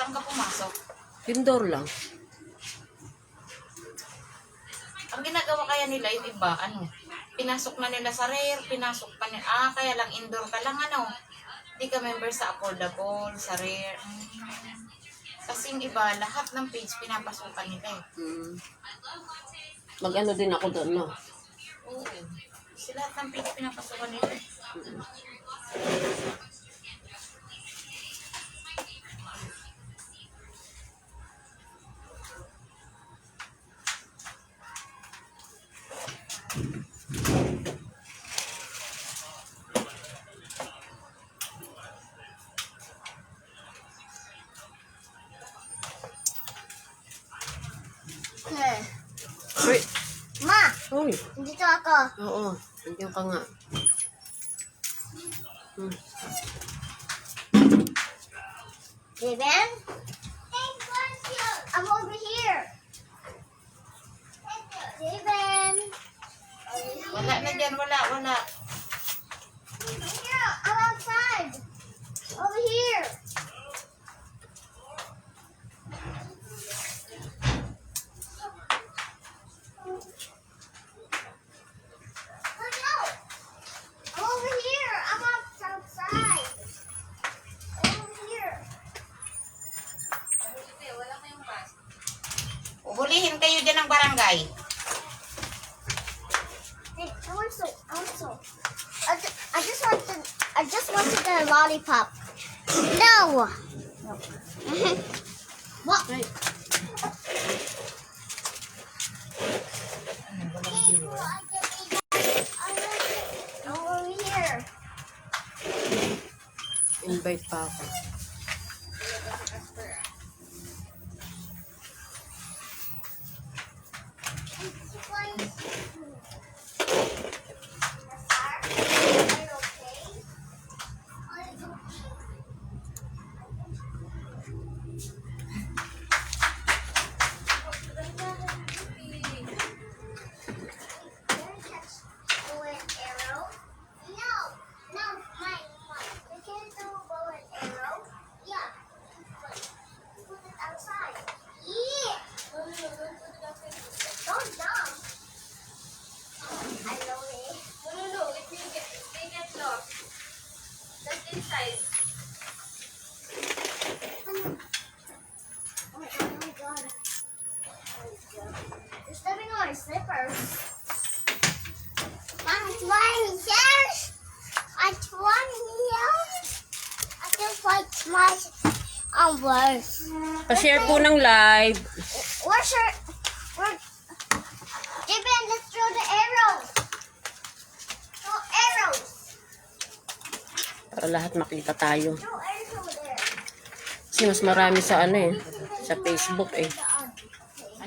Saan ka pumasok? Indoor lang. Ang ginagawa kaya nila, yung iba, pinasok na nila sa rare, pinasok pa nila, kaya lang indoor ka lang, Hindi ka member sa affordable, sa rare. Kasi yung iba, lahat ng page pinapasukan nila Mag-ano din ako doon, no? Oo. Kasi lahat ng page pinapasukan nila Wait. Ma, Uy. dito ako. Oo. Nandiyan ka nga. Steven? I'm over here. Steven? Wala na dyan, wala. Here, I'm outside. Over here. I'm over here. I'm outside. Over here. Uhulihin kayo dyan ng barangay. Hey, I just wanted a lollipop. No. What? Right. Over here. Invite pa ako. You're stepping on my slippers. I'm 20 years. I'm 20 years. I just like my words. Pa-share po ng live. Where's your... Gibbon, let's throw the arrows. Throw arrows. Para lahat makita tayo. Throw arrows over there. Kasi mas marami sa sa Facebook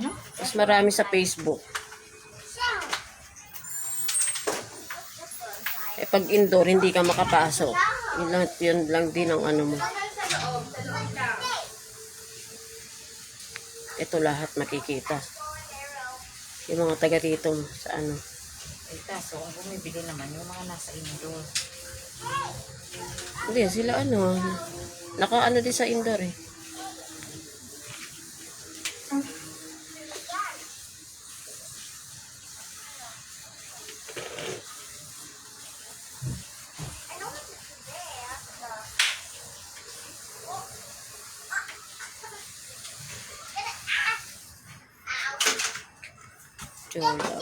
Ano? Mas marami sa Facebook. Pag indoor, hindi ka makapasok. Yun lang din ang mo. Ito lahat makikita. Yung mga taga dito sa Kaso, kung bumibili naman, yung mga nasa indoor. Hindi, sila naka din sa indoor Jola.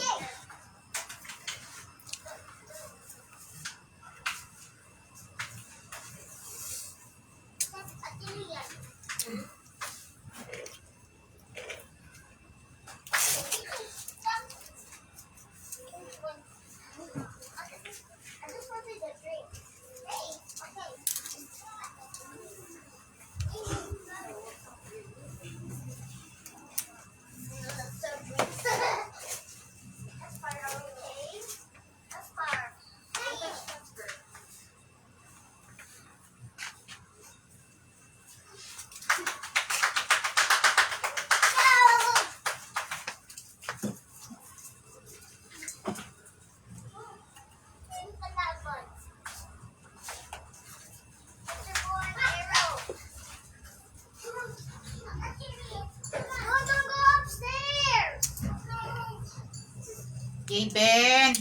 Jaden!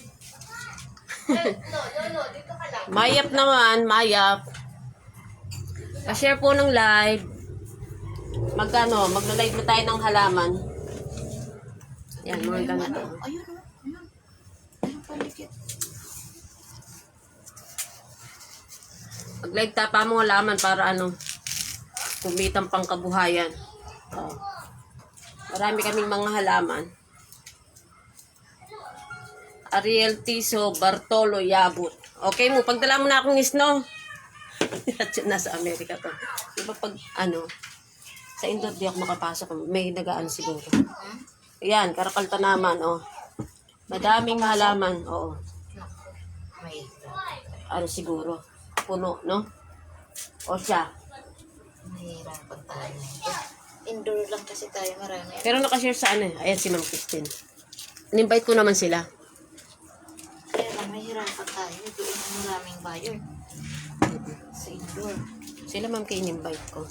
Dito ka lang. Mayap naman, mayap. Pa-share po ng live. Magla-live na tayo ng halaman. Yan, mga ganito. Ayun, oh. Ayun. Ayun, paligid. Mag-live tapa mo halaman para kumitang pangkabuhayan. Oh. Marami kaming mga halaman. Ariel Tiso, Bartolo, Yabut. Okay mo, pagdala mo na akong isno. Nasa Amerika to. Diba pag, sa indoor di ako makapasok. May nagaan siguro. Ayan, Karakalta naman, oh. Madaming halaman, oo. May Siguro. Puno, no? O siya. mahirapan tayo. Indoor lang kasi tayo marami. Pero nakashare sa ayan si Ma'am Christine. In-invite ko naman sila. Kaya lang, mahirapan tayo. Doon ang maraming buyer. Sa indoor. Sila Ma'am kayo in-invite ko.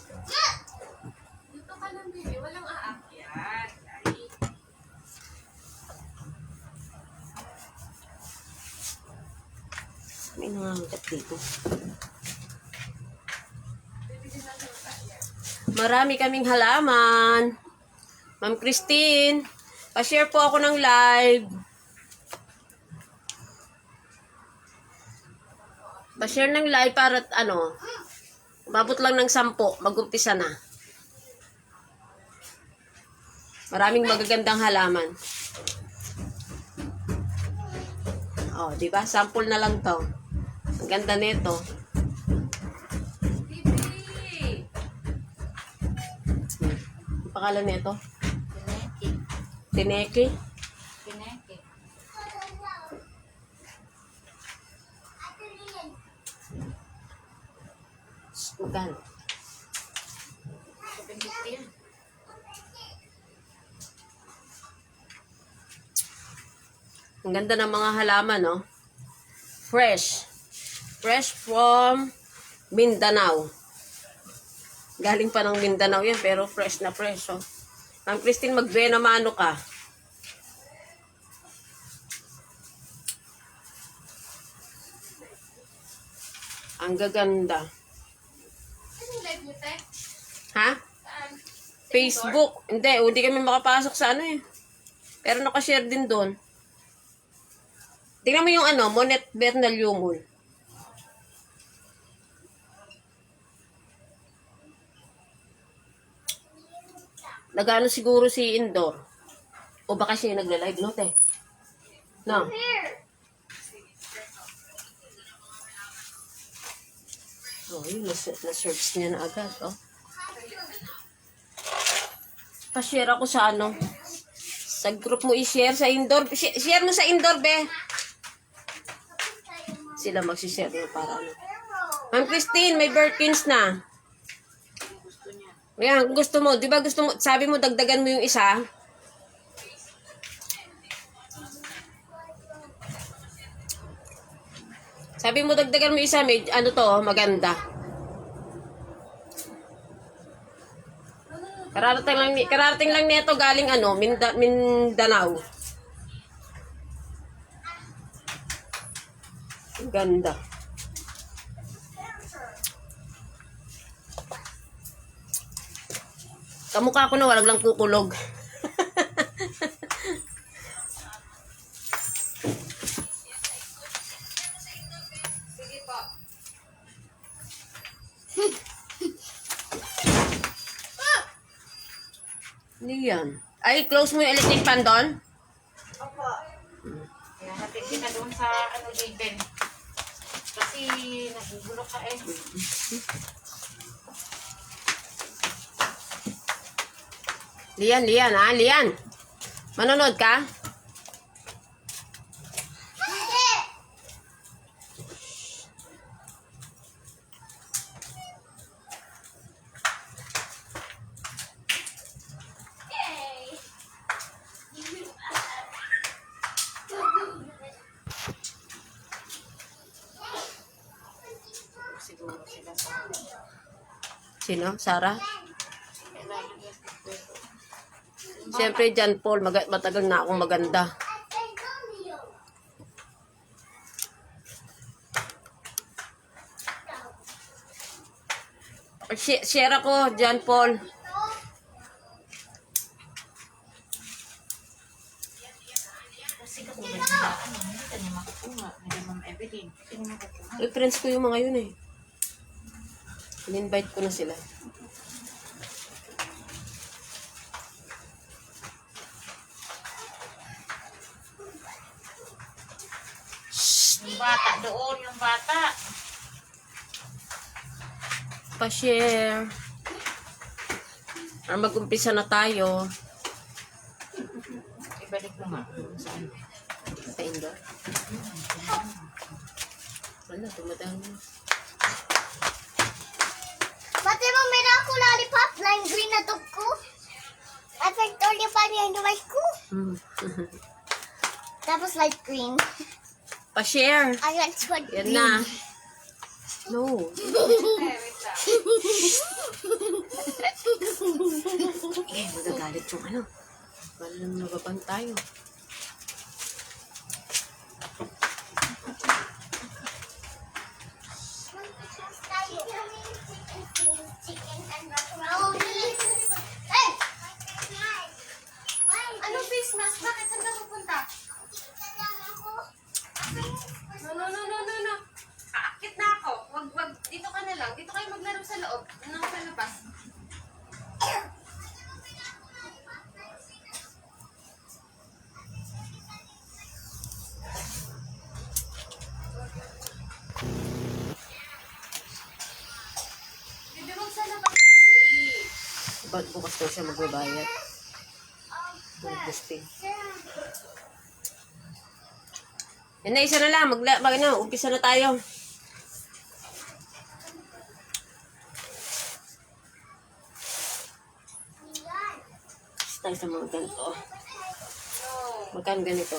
Dito ka lang, baby. Walang aakyat. May nangangagat dito. Marami kaming halaman. Ma'am Christine, pa-share po ako ng live. Pa-share ng live para umabot lang ng 10, mag-umpisa na. Maraming magagandang halaman. Oh, di ba? Sample na lang 'to. Ang ganda nito. Ang pangalan nito? Pineki. Tineke. Pineki. Magkano? 750 yan. Ang ganda ng mga halaman, no? Fresh. Fresh from Mindanao. Galing pa ng Mindanao yan, pero fresh na fresh, oh. Ma'am Christine, mag-Buena Mano ka. Ang gaganda. Ha? Facebook. Hindi kami makapasok sa eh. Pero nakashare din doon. Tingnan mo yung Monet Bernal Yumul. Nagano siguro si Indor. O baka siya yung nagla-live, no, te? No? Oh, yun, na-search niya na agad, oh. Pa-share ako sa sa group mo i-share sa Indor. Share mo sa Indor, be. Sila magsishare na para Ma'am Christine, may Birkins na. Ayan, kung gusto mo, di ba gusto mo, sabi mo dagdagan mo yung isa? Sabi mo dagdagan mo isa, may maganda. Kararating lang nito galing Mindanao. Ganda. Kamukha ko na walang lang kukulog. Sige po. Hindi yan. Ay, close mo yung electric fan doon? Opo. Kaya hatid kita doon sa Jaden. Kasi nagugulok ka eh. Lian, Lian. Manonood ka? Siguro sila sa Sino? Sarah? Siyempre, John Paul, matagal na akong maganda. Share ako, John Paul. Kasi katulad nila, hindi ka niya makukuha. Hindi Ma'am Evelyn. Hindi niya makukuha. Eh, friends ko yung mga yun eh. In-invite ko na sila. Yung bata doon, yung bata. Pa-share. Para mag-umpisa na tayo. Ibalik mo nga. Saan? Sa indoor. Wala, dumadami. Pati mo miracle lollipop, lime green na dog ko. I think lollipop yung device ko. Tapos light green. Pa-share. I like what Yan green. na. No. Eh, magagalit yung ano. Walang nababang tayo. Chicken and macaroni. Hey! Anong business? Bakit saan ka pupunta? No. Aakit na ako. Wag. Dito ka na lang. Dito kayo maglaro sa loob. Ano sa labas? Hindi wag sa labas. Ba't bukas daw siya magbabayad? Gusting. Yan na, isa na lang. Umpisa na tayo. Isa tayo sa mga ganito. Magkano ganito?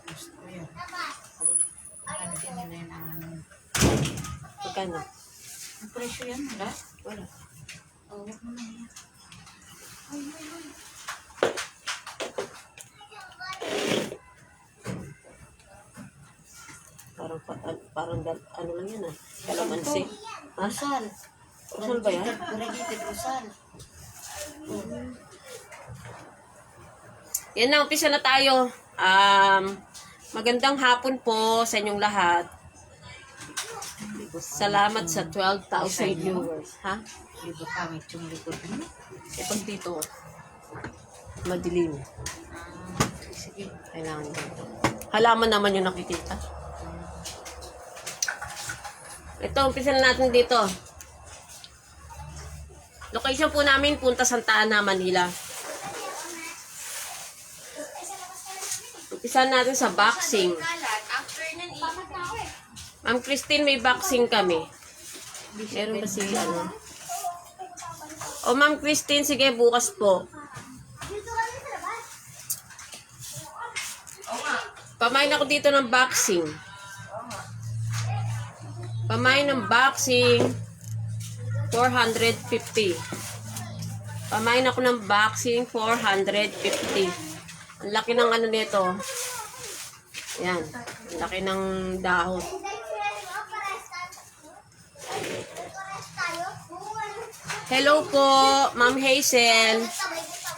Gusto ko yun. Ano din nila yung ano. Magkano? Ang presyo yan, wala? Wala. Oh, wag mo na yan. Ano lang yan ah. Kalamansi. Ha? Usal. Usal ba yan? Corrugated usal. Yan na, umpisa na tayo. Magandang hapon po sa inyong lahat. Salamat sa 12,000 viewers. Ha? Di ba pangit yung likod mo? E pag dito, madilim. Sige. Kailangan ganito. Halaman naman yung nakikita. Ito, umpisa na natin dito. Location po namin, Punta Santa Ana, Manila. Umpisa natin sa boxing. Ma'am Christine, may boxing kami. Meron ba si ano? O Ma'am Christine, sige, bukas po. Pamain ako dito ng boxing. Pamain ng boxing, 450. Pamain ako ng boxing, 450. Ang laki ng ano nito. Yan. Ang laki ng dahon. Hello po, Ma'am Hazel.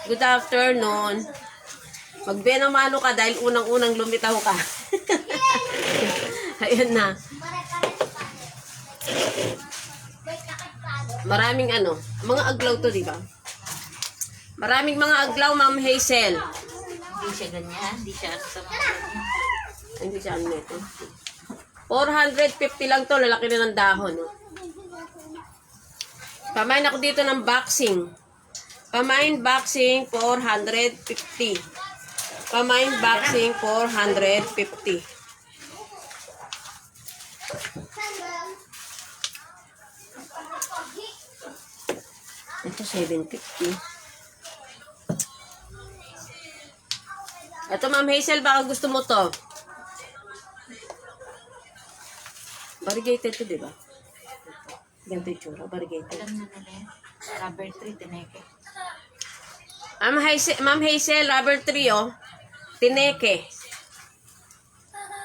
Good afternoon. Magbenamalo ka dahil unang-unang lumitaw ka. Ayun na. Maraming ano, mga aglaw to, di ba? Maraming mga aglaw, Ma'am Hazel. Hindi siya ganyan. Hindi siya sa mga ganyan. Hindi siya ano nito. 450 lang to, lalaki na ng dahon. No? Pamain ako dito ng boxing. Pamain boxing, 450. Pamain boxing, 450. Ito, 750. Ito, Ma'am Hazel, baka gusto mo to. Variegated to, di ba? Ganito yung tsura, variegated. Alam na nila yan. Rubber tree, tineke. Ma'am Hazel, rubber tree, oh. Tineke.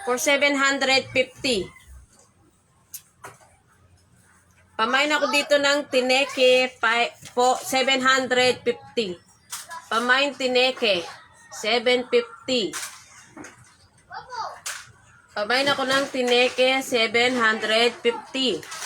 For 750. Pamain ako dito ng tineke po 750. Pamain tineke 750. Pamain ako ng tineke 750.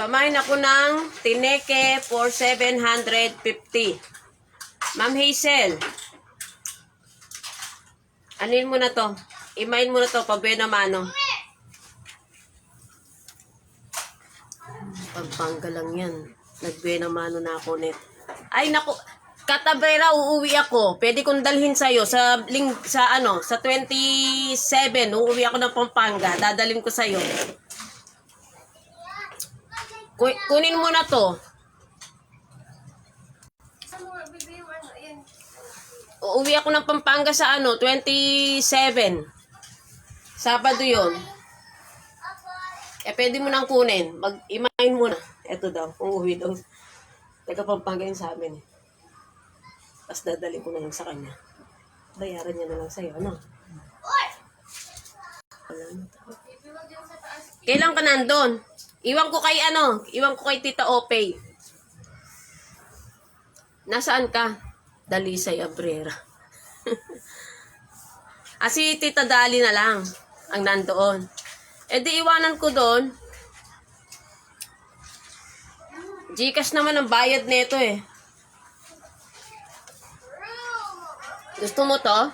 Pamain ako ng tineke for 750. Ma'am Hazel, anin mo na to? Imain mo na to, pabuena mano. Pampanga lang yan. Nagbuena mano na ako net. Ay naku, Katabrera, uuwi ako. Pwede kong dalhin sa'yo sa 27. Uuwi ako ng Pampanga. Dadalhin ko sa'yo. Kunin mo na to. Uuwi ako ng Pampanga sa 27. Sabado yun. Pwede mo nang kunin. Mag-imain mo na. Ito daw, uuwi daw. Taga Pampanga yun sa amin. Tapos dadalhin ko na lang sa kanya. Bayaran niya na lang sa'yo, ano? Wala na tayo. Kailan ka nandun? Iwan ko kay Tita Opey. Nasaan ka? Dalisay Abrera. Si Tita Dali na lang ang nandoon. Di iwanan ko doon. Gcash naman ang bayad nito eh. Gusto mo to?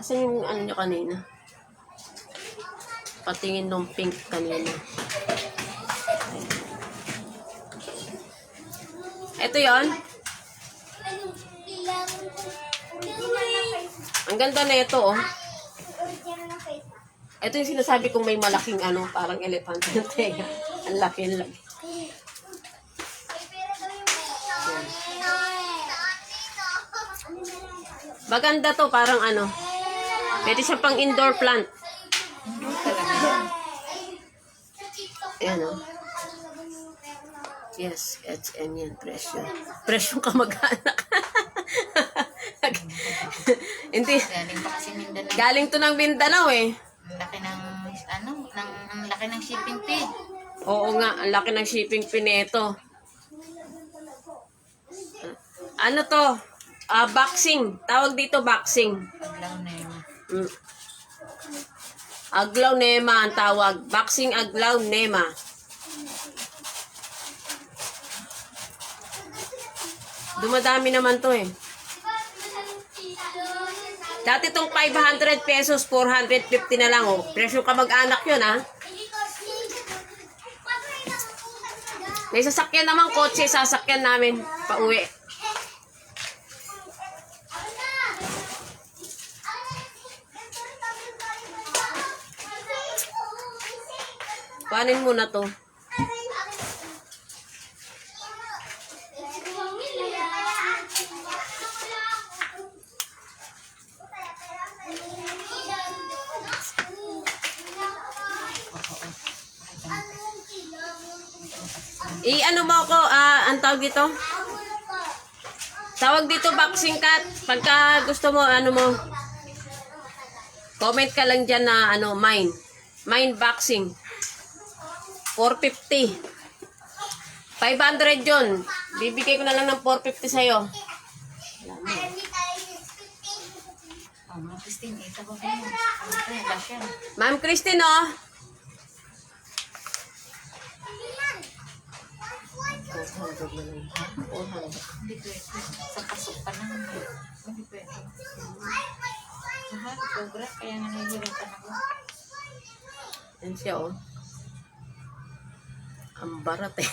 Asan yung nyo kanina? Patingin nung pink kanina. Ito yon. Ang ganda na ito, oh. Ito yung sinasabi kong may malaking parang elepante yung tenga. Ang laki. Maganda to, parang pwede siya pang indoor plant. Ayan, oh. Yes, HM yan, presyo. Presyong kamag-anak. Hindi. Galing pa kasi Mindanao. Galing to ng Mindanao eh. Ang laki ng, ang laki ng shipping fee. Oo nga, ang laki ng shipping fee nito. Ano to? Boxing. Tawag dito boxing. Aglaw na yun. Aglaw Nema ang tawag. Boxing Aglaw Nema. Dumadami naman to eh. Dati itong 500 pesos, 450 na lang oh. Presyo kamag-anak yun ah. May sasakyan naman kotse, sasakyan namin pauwi. Kuhanin mo na to. Ano mo ako, ang tawag dito? Tawag dito boxing cat. Pagka gusto mo, comment ka lang dyan na, mine. Mine boxing. 450. 500 yun. Bibigay ko na lang ng 450 sa'yo. Ma'am Christine, ito ba kayo? Ma'am Christine, oh. 400 na lang. 400. Hindi pwede. Sa pasok pa lang. Hindi pwede. Mahal, sobra. Kaya nangyayaritan ako. Yan siya, oh. Ang barat eh.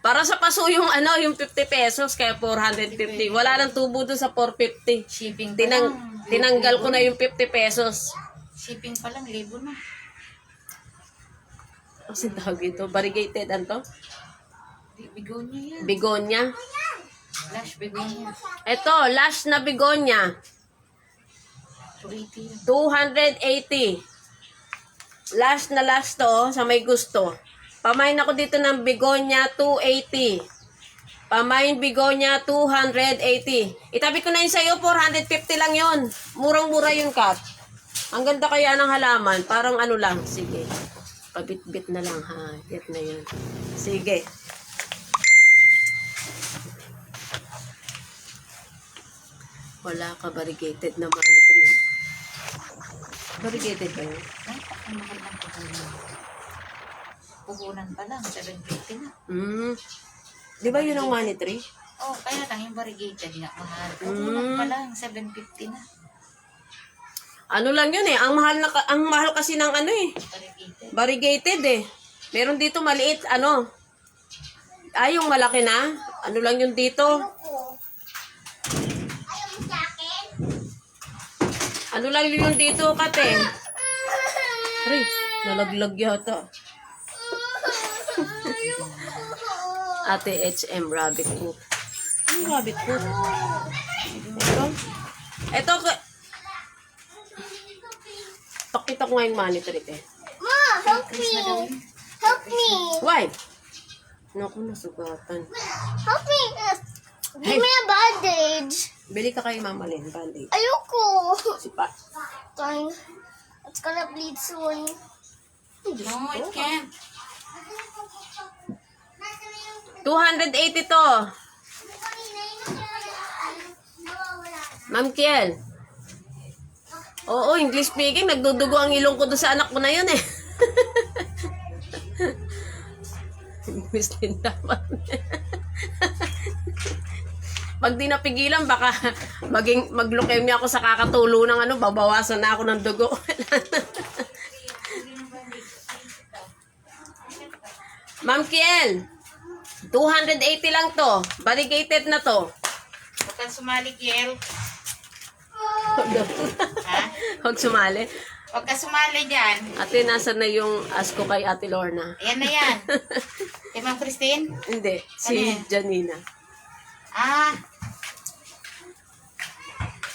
Para sa paso yung yung 50 pesos kaya 450. Wala nang tubo dun sa 450. Shipping pa lang. Tinanggal ko na yung 50 pesos. Shipping pa lang, libo na. Kasi tawag ito, variegated to? Bigonya yan. Bigonya. Lash bigonya. Ito, lash na bigonya. 280 yan. 280. Last na last to, sa may gusto. Pamain ako dito ng Begonia 280. Pamain Begonia 280. Itabi ko na yun sa'yo, 450 lang yun. Murang-mura yun, Kat. Ang ganda kaya ng halaman. Parang ano lang. Sige. Pabit-bit na lang, ha. Bit na yun. Sige. Wala ka variegated na money tree. Variegated ba yun? Ay, ang mahal ng puhunan. Puhunan pa lang, 750 na. Di ba yun ang money tree? Oh, kaya lang yung variegated nga mahal. Puhunan pa lang, 750 na. Ano lang yun eh. Ang mahal kasi ng ano eh. Variegated. Variegated eh. Meron dito maliit, ano. Ay, yung malaki na. Ano lang yun dito. Ko. Ayaw mo sa akin? Ano lang yun dito, Kate. Aray, nalaglag yata. Ate HM Rabbit Poop. Ano rabbit poop? Ito, pakita ko nga yung money trip eh. Ma, help me. Help me. Why? Naku, nasugatan. Help me. Give me a bandage. Bili ka kay Mama Lynn, bali. Ayoko. Sipa. Fine. It's gonna bleed soon. No, it can't. 280 to. Ma'am Kiel. Oo, English speaking. Nagdudugo ang ilong ko doon sa anak ko na yun eh. English din dapat. Pag di napigilan, baka maglukemia ako sa kakatulo ng ano, babawasan na ako ng dugo. Ma'am Kiel, 280 lang to. Variegated na to. Huwag kang sumali, Kiel. Ha? Huwag sumali. Huwag kang sumali dyan. Ate, nasa na yung asko kay Ate Lorna? Ayan na yan. Kay Ma'am Christine? Hindi, si Ano yan? Janina. Ah,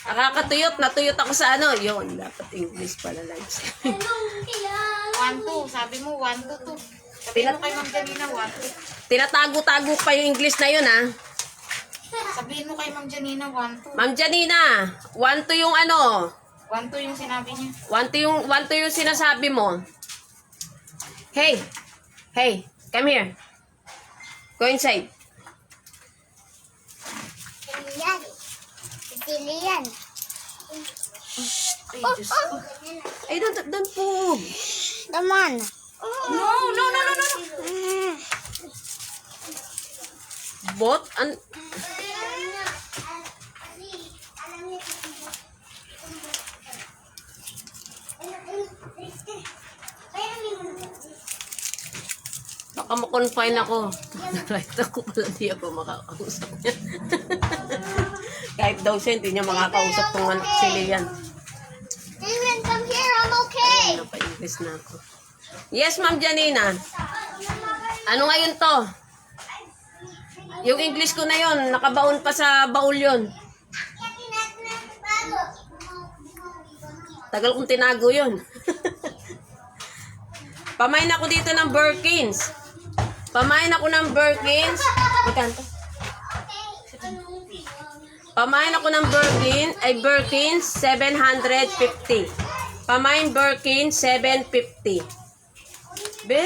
Nakakatuyot, natuyot ako sa ano. Yun, dapat English pala lives. 1-2. Sabi mo, 1-2 to. Sabi mo kay Ma'am Janina, 1-2. Tinatago-tago pa yung English na yun, ha? Sabihin mo kay Ma'am Janina, 1-2. Ma'am Janina, 1-2 yung ano. 1-2 yung sinabi niya. 1-2 yung sinasabi mo. Hey, come here. Go inside. Yan. Sicilian. Ay, Diyos ko. Ay, don't poop. Naman. No. Bot? Baka ma-confine ako. Right ako pala, di ako makakausap niya. Kahit daw siya, hindi niya makakausap tong si Lian. Steven, come here. I'm okay. Napa-English na ako. Yes, Ma'am Janina. Ano ngayon to? Yung English ko na yon, nakabaon pa sa baul yon. Tagal kong tinago yon. Pamain ako dito ng Birkins. Pamain ako ng Birkins. Magkanto? Pamain ako ng Birkins 750. Pamain Birkins 750. Be.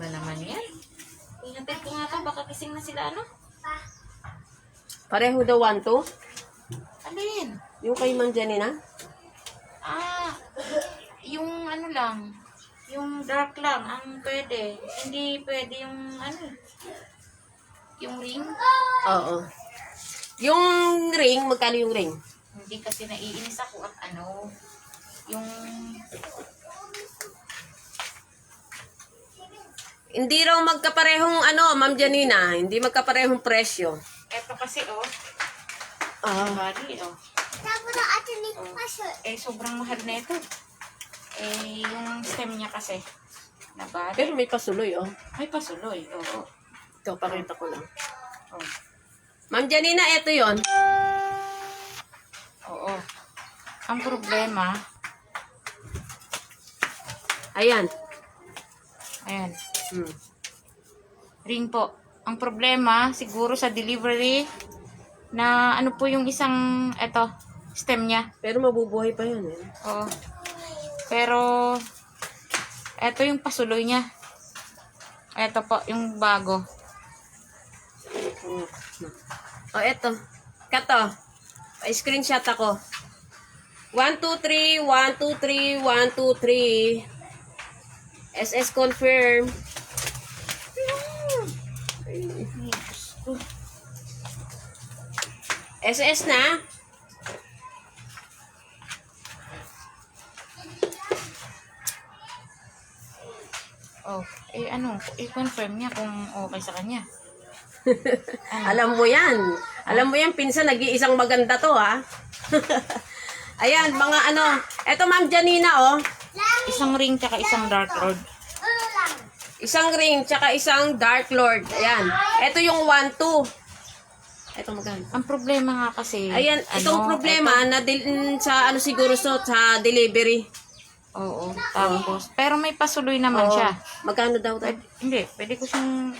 Ba naman yan? Ingatid ko nga ka, baka kising na sila, ano? Pareho daw 1-2. Alin? Yung kay Ma'am Janina. Ah, yung ano lang, yung dark lang ang pwede. Hindi pwede yung ano, yung ring. Oo. Yung ring, magkano yung ring? Hindi kasi naiinis ako at ano, yung Hindi raw magkaparehong ano, Ma'am Janina. Hindi magkaparehong presyo. eto kasi oh, body oh. Tapos na atin ni Pasha. Sobrang mahal na ito. Yung stem niya kasi na body. Pero may pasuloy, oh. Ay, pasuloy, oo. Ito, pakita ko lang. Oh. Ma'am Janina, ito yon. Oo. Ang problema, Ayan. Ayan. Hmm. Ring po. Ang problema, siguro sa delivery, na ano po yung isang, stem niya. Pero mabubuhay pa yun eh. Oo. Pero, eto yung pasuloy niya. Eto po, yung bago. O, eto. Kato. Pa-screenshot ako. 1, 2, 3, 1, 2, 3, 1, 2, 3. SS confirm. SS na? Oh, i-confirm niya kung okay sa kanya. Alam mo yan. Alam mo yan, pinsan, nag-iisang maganda to, ha? Ayan, mga ano. Eto, Ma'am Janina, oh. Isang ring tsaka isang dark lord. Isang ring, tsaka isang Dark Lord. Ayan. Ito yung 1, 2. Ito magkano? Ang problema nga kasi, Ayan, itong problema na sa ano siguro sa delivery. Oo, tapos, pero may pasuloy naman siya. Magkano daw tayo? Pwede ko siyang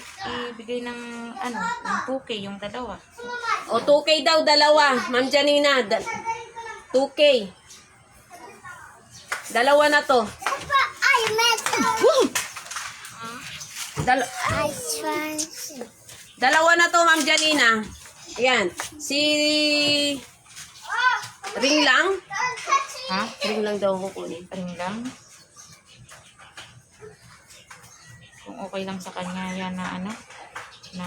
ibigay ng, ng 2K, yung dalawa. O, 2K daw, dalawa. Ma'am Janina, 2K. Dalawa na to. Papa, I met I trans. Dalawa na to, Ma'am Janina. Ayan. Si ring lang. Ha? Ring lang daw kukunin. Ring lang. Kung okay lang sa kanya yan na na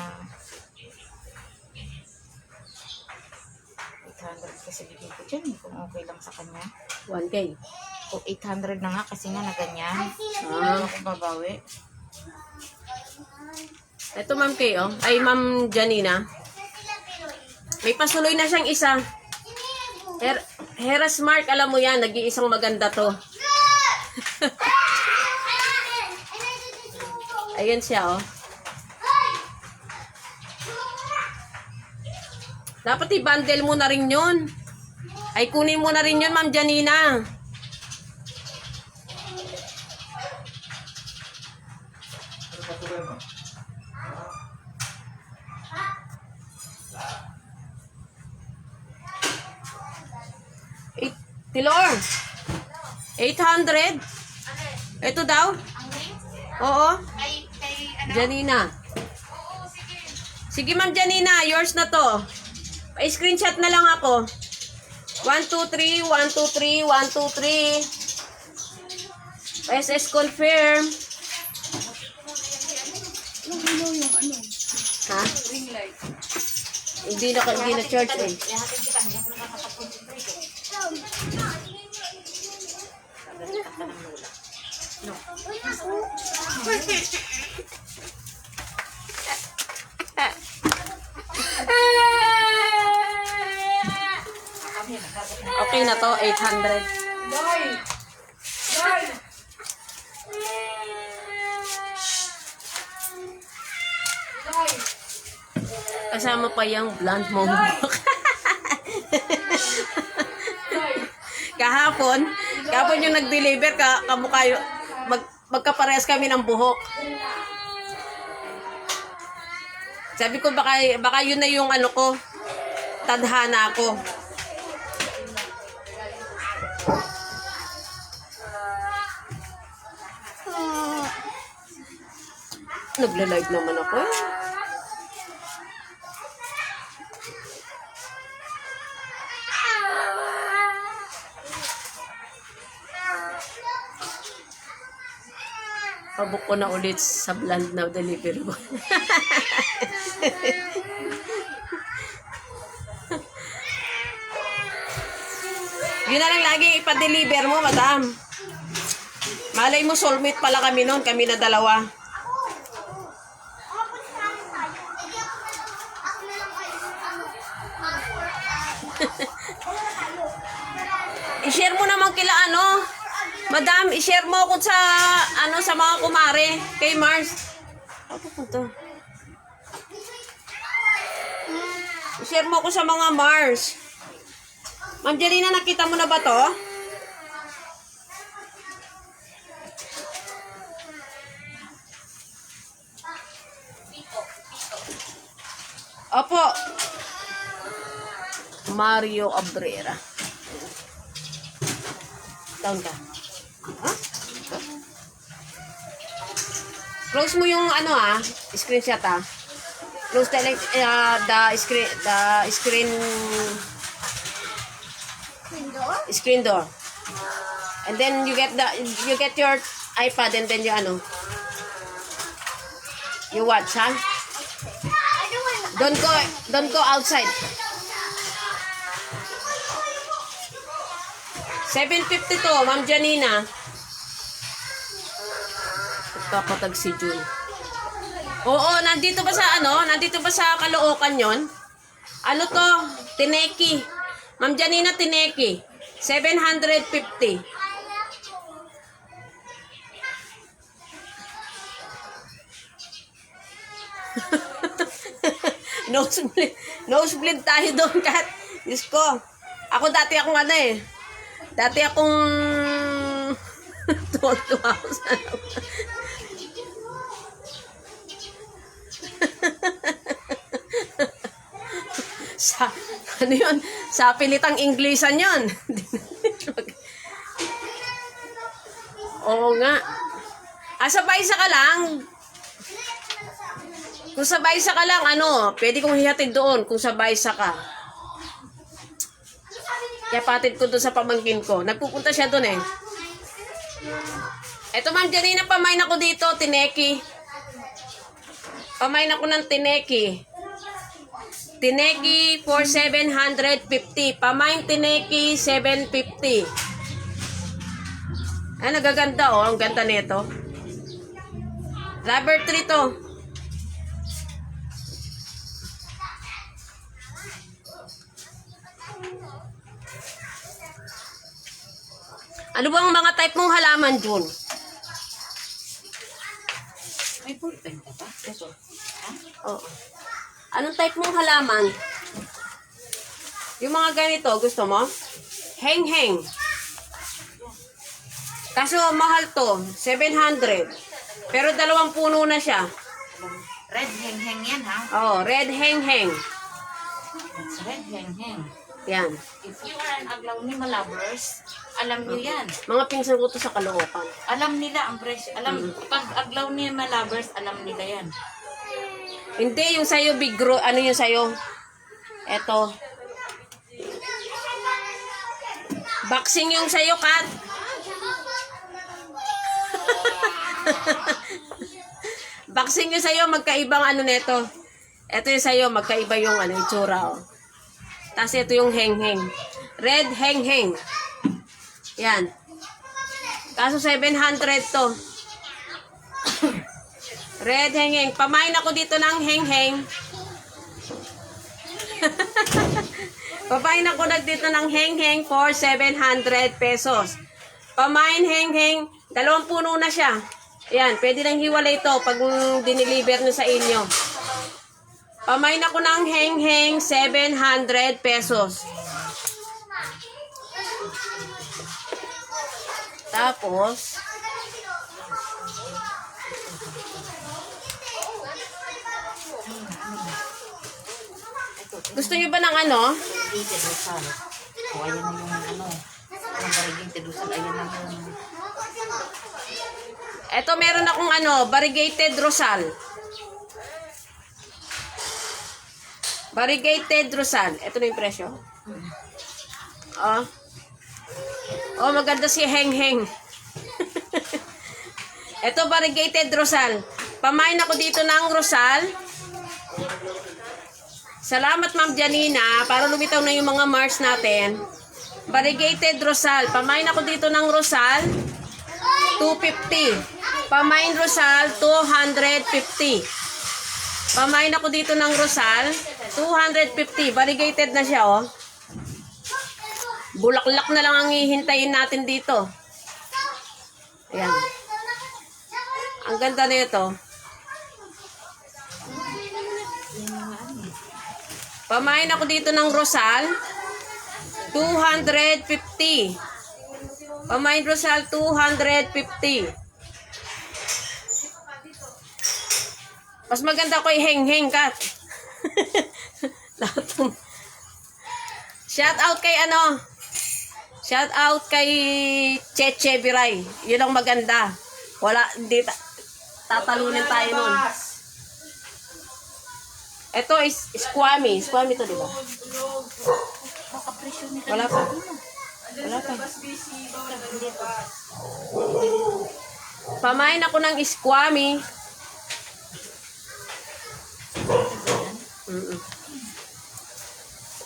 800 kasi bigay ko dyan kung okay lang sa kanya. 1K. O 800 na nga kasi nga na ganyan. Ah. Ako babawi. Ito, Ma'am Kay, oh. Ay, Ma'am Janina. May pasuloy na siyang isa. Heras Mark, alam mo yan, nag-iisang maganda to. Ayan siya, oh. Dapat i-bundle mo na rin yun. Ay, kunin mo na rin yun, Ma'am Janina. Tilor. 800. Ito daw? Oo. Janina. Sige, Ma'am Janina, yours na to. Pa-screenshot na lang ako. 1, 2, 3, 1, 2, 3, 1, 2, 3. SS confirm. Ha? Ring light. Hindi na charge eh. Okay na to, 800. Kasama pa yung blonde mo. Kahapon yung nag-deliver kamukha yung magkaparehas kami ng buhok. Sabi ko baka yun na yung ano ko, tadhana ko. Nagla-live naman ako eh. Pabuk ko na ulit sa blonde na delivery ko. Yun na lang lagi ipa-deliver mo, madam. Malay mo, soulmate pala kami noon. Kami na dalawa. I-share mo naman kila ano. Madam, i-share mo ako sa sa mga kumare kay Mars. Ano po to? I-share mo ako sa mga Mars. Ma'am Janina, nakita mo na ba to? Opo. Mario Abrera. Down ka. Huh? Close mo yung screenshot Close the screen door. And then you get your iPad and then you watch, ha? Don't go outside. 7:52, Ma'am Janina. Nagpapatag si Jun. Oo, nandito ba sa Caloocan yon? Ano to? Tineki. Ma'am Janina, Tineki. 750. Nosebleed tayo doon, Kat. Diyos ko. Dati akong tuwa ako sa sa pilitang Inglesan yun. Oo nga. Sabay sa ka lang. Kung sabay sa ka lang, pwede kong hihatid doon kung sabay sa ka. Kaya patid ko doon sa pamangkin ko. Nagpupunta siya doon Eto, Ma'am Janina, pamain ako dito, Tineki. Pamain ako ng Tineki. Tineki for 750. Pamain Tineki, 750. Nagaganda ang ganda nito. Rubber tree to. Ano bang mga type mong halaman, Jun? May pulpen ka ba? Ito. Oo. Anong type mong halaman? Yung mga ganito, gusto mo? Heng-heng. Kaso mahal to, 700. Pero 2 puno na siya. Red heng-heng yan, ha? Oh, red heng-heng. It's red heng-heng. Yan. If you are an Aglaonema lovers, alam niyo yan. Mga pinsan ko to sa Caloocan. Alam nila ang presyo. Pag Aglaonema lovers, alam nila yan. Hindi, yung sa'yo, big grow. Ano yung sa'yo? Eto. Boxing yung sa'yo, Kat. Boxing yung sa'yo, magkaibang neto. Eto yung sa'yo, magkaiba yung itsura, Tapos ito yung heng-heng. Red heng-heng. Yan. Kaso 700 to. Red heng-heng. Pamain ako dito ng heng-heng. Pamain ako dito ng heng-heng for 700 pesos. Pamain heng-heng. 2 puno na siya. Yan. Pwede lang hiwalay ito pag diniliver nyo sa inyo. Pamain ako ng heng-heng 700 pesos. Tapos, gusto nyo ba ng Variegated Rosal. O, ayan na yung ang variegated Rosal. Ayan na yung... Eto, meron akong variegated Rosal. Variegated Rosal. Ito na yung presyo. Maganda si Heng-Heng. Ito, variegated Rosal. Pamain ako dito ng Rosal. Salamat, Ma'am Janina. Para lumitaw na yung mga Mars natin. Variegated Rosal. Pamain ako dito ng Rosal. 250. Pamain Rosal, 250. Pamain ako dito ng Rosal, 250. Variegated na siya, Bulaklak na lang ang hihintayin natin dito. Ayan. Ang ganda nito. Pamain ako dito ng Rosal, 250. Pamain Rosal, 250. Mas maganda ko heng-heng, Kat. Shout out kay ano? Shout out kay Cheche Biray. Yun ang maganda. Wala, hindi tatalunin tayo nun. Ito is squammy. Squammy to, di ba? Wala pa. Wala pa. Pamain ako ng squammy. Mm-mm.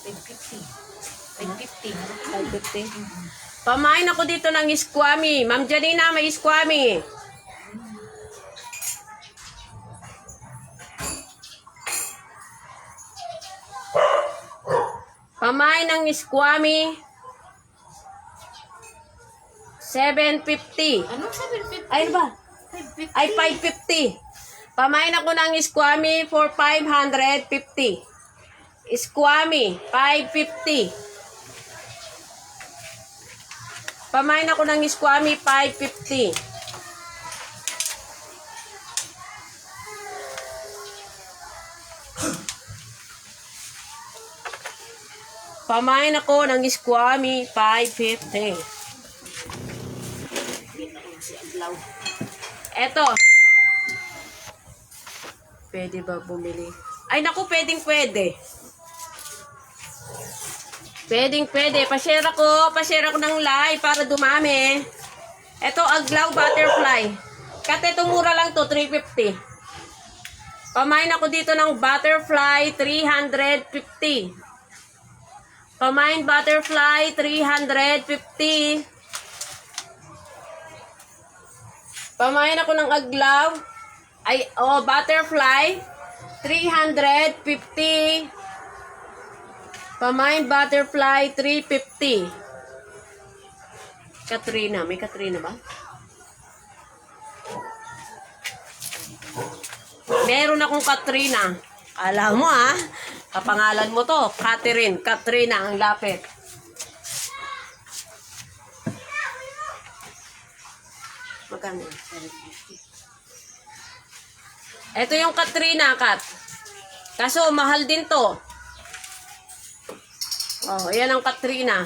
550. Pamain ako dito ng squammy. Ma'am Janina, may squammy. Pamain ng squammy. 750. Anong 750? Ay, ba? 550. Ay, 550. Pamain ako ng squammy for 550. Squammy, 550. Pamain ako ng squammy, 550. Pamain ako ng squammy, 550. Eto. Pwede ba bumili? Ay, naku, pwede. Pwede. Pa-share ako ng live para dumami. Ito, Aglaw Butterfly. Kate, ito mura lang to, 350. Pamain ako dito ng Butterfly, 350. Pamain Butterfly, 350. Pamain ako ng Aglaw. Butterfly, 350. Pamain Butterfly, 350. Katrina. May Katrina ba? Meron akong Katrina. Alam mo kapangalan mo to. Catherine. Katrina ang lapit. Magkano? Ito yung Katrina, Kat. Kaso, mahal din to. Oh, ayan ang Katrina.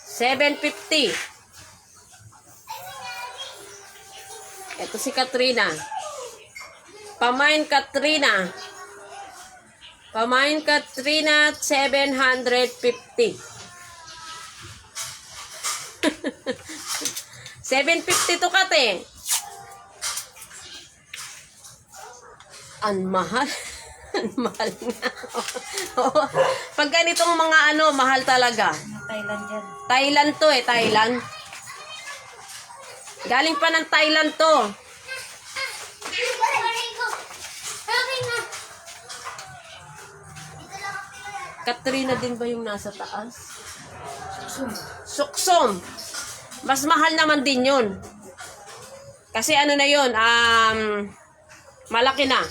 750. Ito si Katrina. Pamain Katrina. 750. 750 to, Kate. Ang mahal. Ang mahal nga. Pag ganitong mga mahal talaga. Thailand yan. Thailand to Thailand. Galing pa ng Thailand to. Katrina din ba yung nasa taas? Suksom. Mas mahal naman din yun. Kasi na yun, malaki na.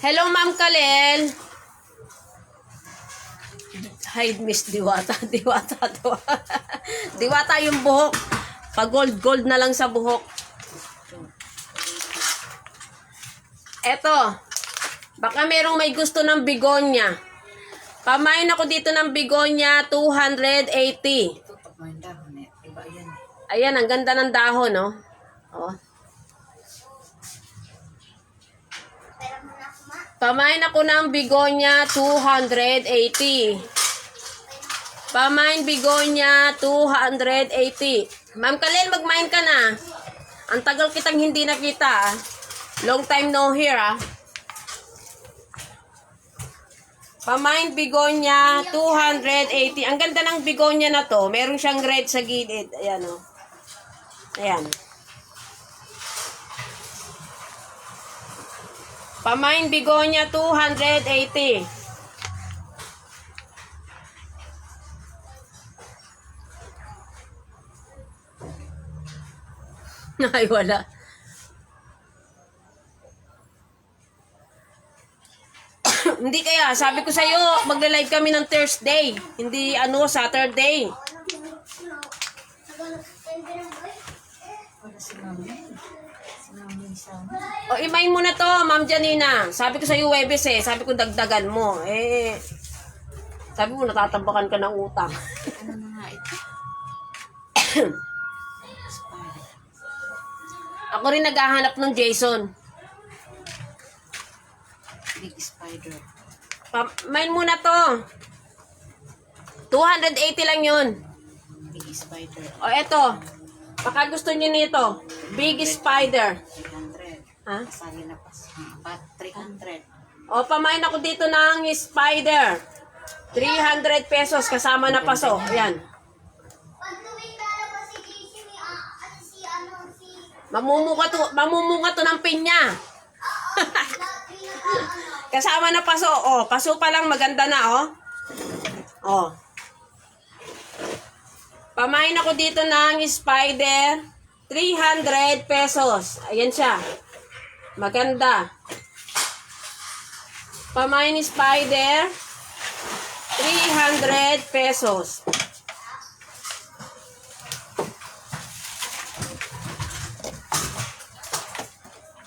Hello, Ma'am Kalel. Hi, Miss Diwata. Diwata yung buhok. Pag-gold na lang sa buhok. Eto. Baka merong may gusto ng bigonya. Pamain ako dito ng bigonya, 280. Ito, pagmain dahon iba yan. Ayan, ang ganda ng dahon, no? Oh. Pamain ako ng bigonya, 280. Pamain bigonya, 280. Ma'am Kalel, magmain ka na. Ang tagal kitang hindi nakita, Long time no here, Pamain bigonya, 280. Ang ganda ng bigonya na to. Meron siyang red sa gilid. Ayan, Ayan. Pamain bigonya, 280. Ay, wala. Hindi kaya, sabi ko sa'yo, magla-live kami ng Thursday. Hindi, Saturday. Si Mami. Si Mami sama. O, imay mo na to, Ma'am Janina. Sabi ko sa'yo, Webes eh. Sabi ko, dagdagan mo. Eh, sabi mo, natatambakan ka ng utang. Ano na nga ito? Spider. Ako rin naghahanap ng Jason. Big spider. Main muna to. 280 lang yun. Big spider. O, eto. Baka gusto niyo nito. Big Spider. 300. Ha? Kasali na pa. 300. O, pamain ako dito ng Spider. 300 pesos kasama na paso. Ayan. Pag tuwing lalabas si JC, si Mamumunga to ng pinya. Kasama na paso. O, paso pa lang maganda na, o. O. Pamain ako dito ng Spider. 300 pesos. Ayan siya. Maganda. Pamain ni Spider. 300 pesos.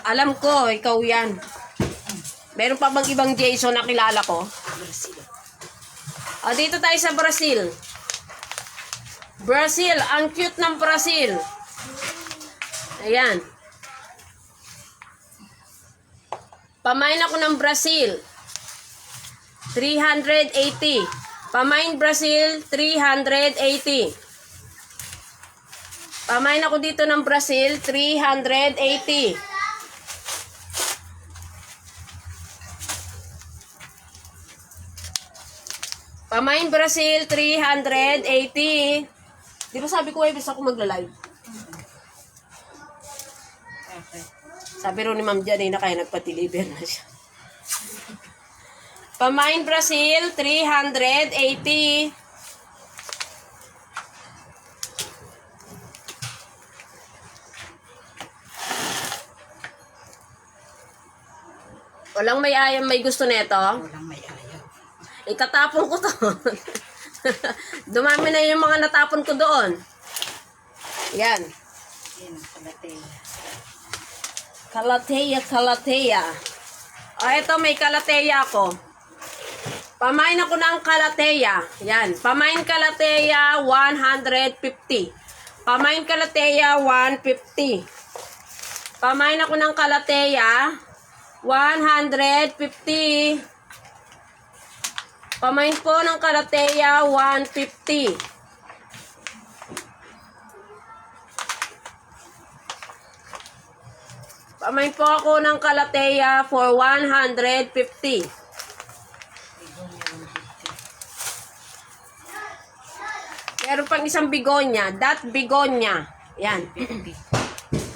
Alam ko, ikaw yan. Meron pa bang ibang Jason na kilala ko? Brazil. O, dito tayo sa Brazil. Brazil, ang cute ng Brazil. Ayan. Pamain ako ng Brazil. 380. Pamain Brazil, 380. Pamain ako dito ng Brazil, 380. Pamain Brazil, 380. Di ba sabi ko, ibig ako magla-live? Okay. Sabi rin ni Ma'am Janina, kaya nagpa-deliver na siya. Pamain Brazil, 380. Walang may gusto nito. Walang may ayaw. Itatapon ko to. Dumami na yung mga natapon ko doon. Yan. Yan ang kalateya. Kalateya. O, eto may kalateya ko. Pamain ako ng kalateya. Yan. Pamain kalateya, 150. Pamain kalateya, 150. Pamain ako ng kalateya, 150. Pamain po ng kalateya, 150. Pamain po ako ng kalateya for 150. Meron pang isang bigonya. That bigonya. Yan. 50.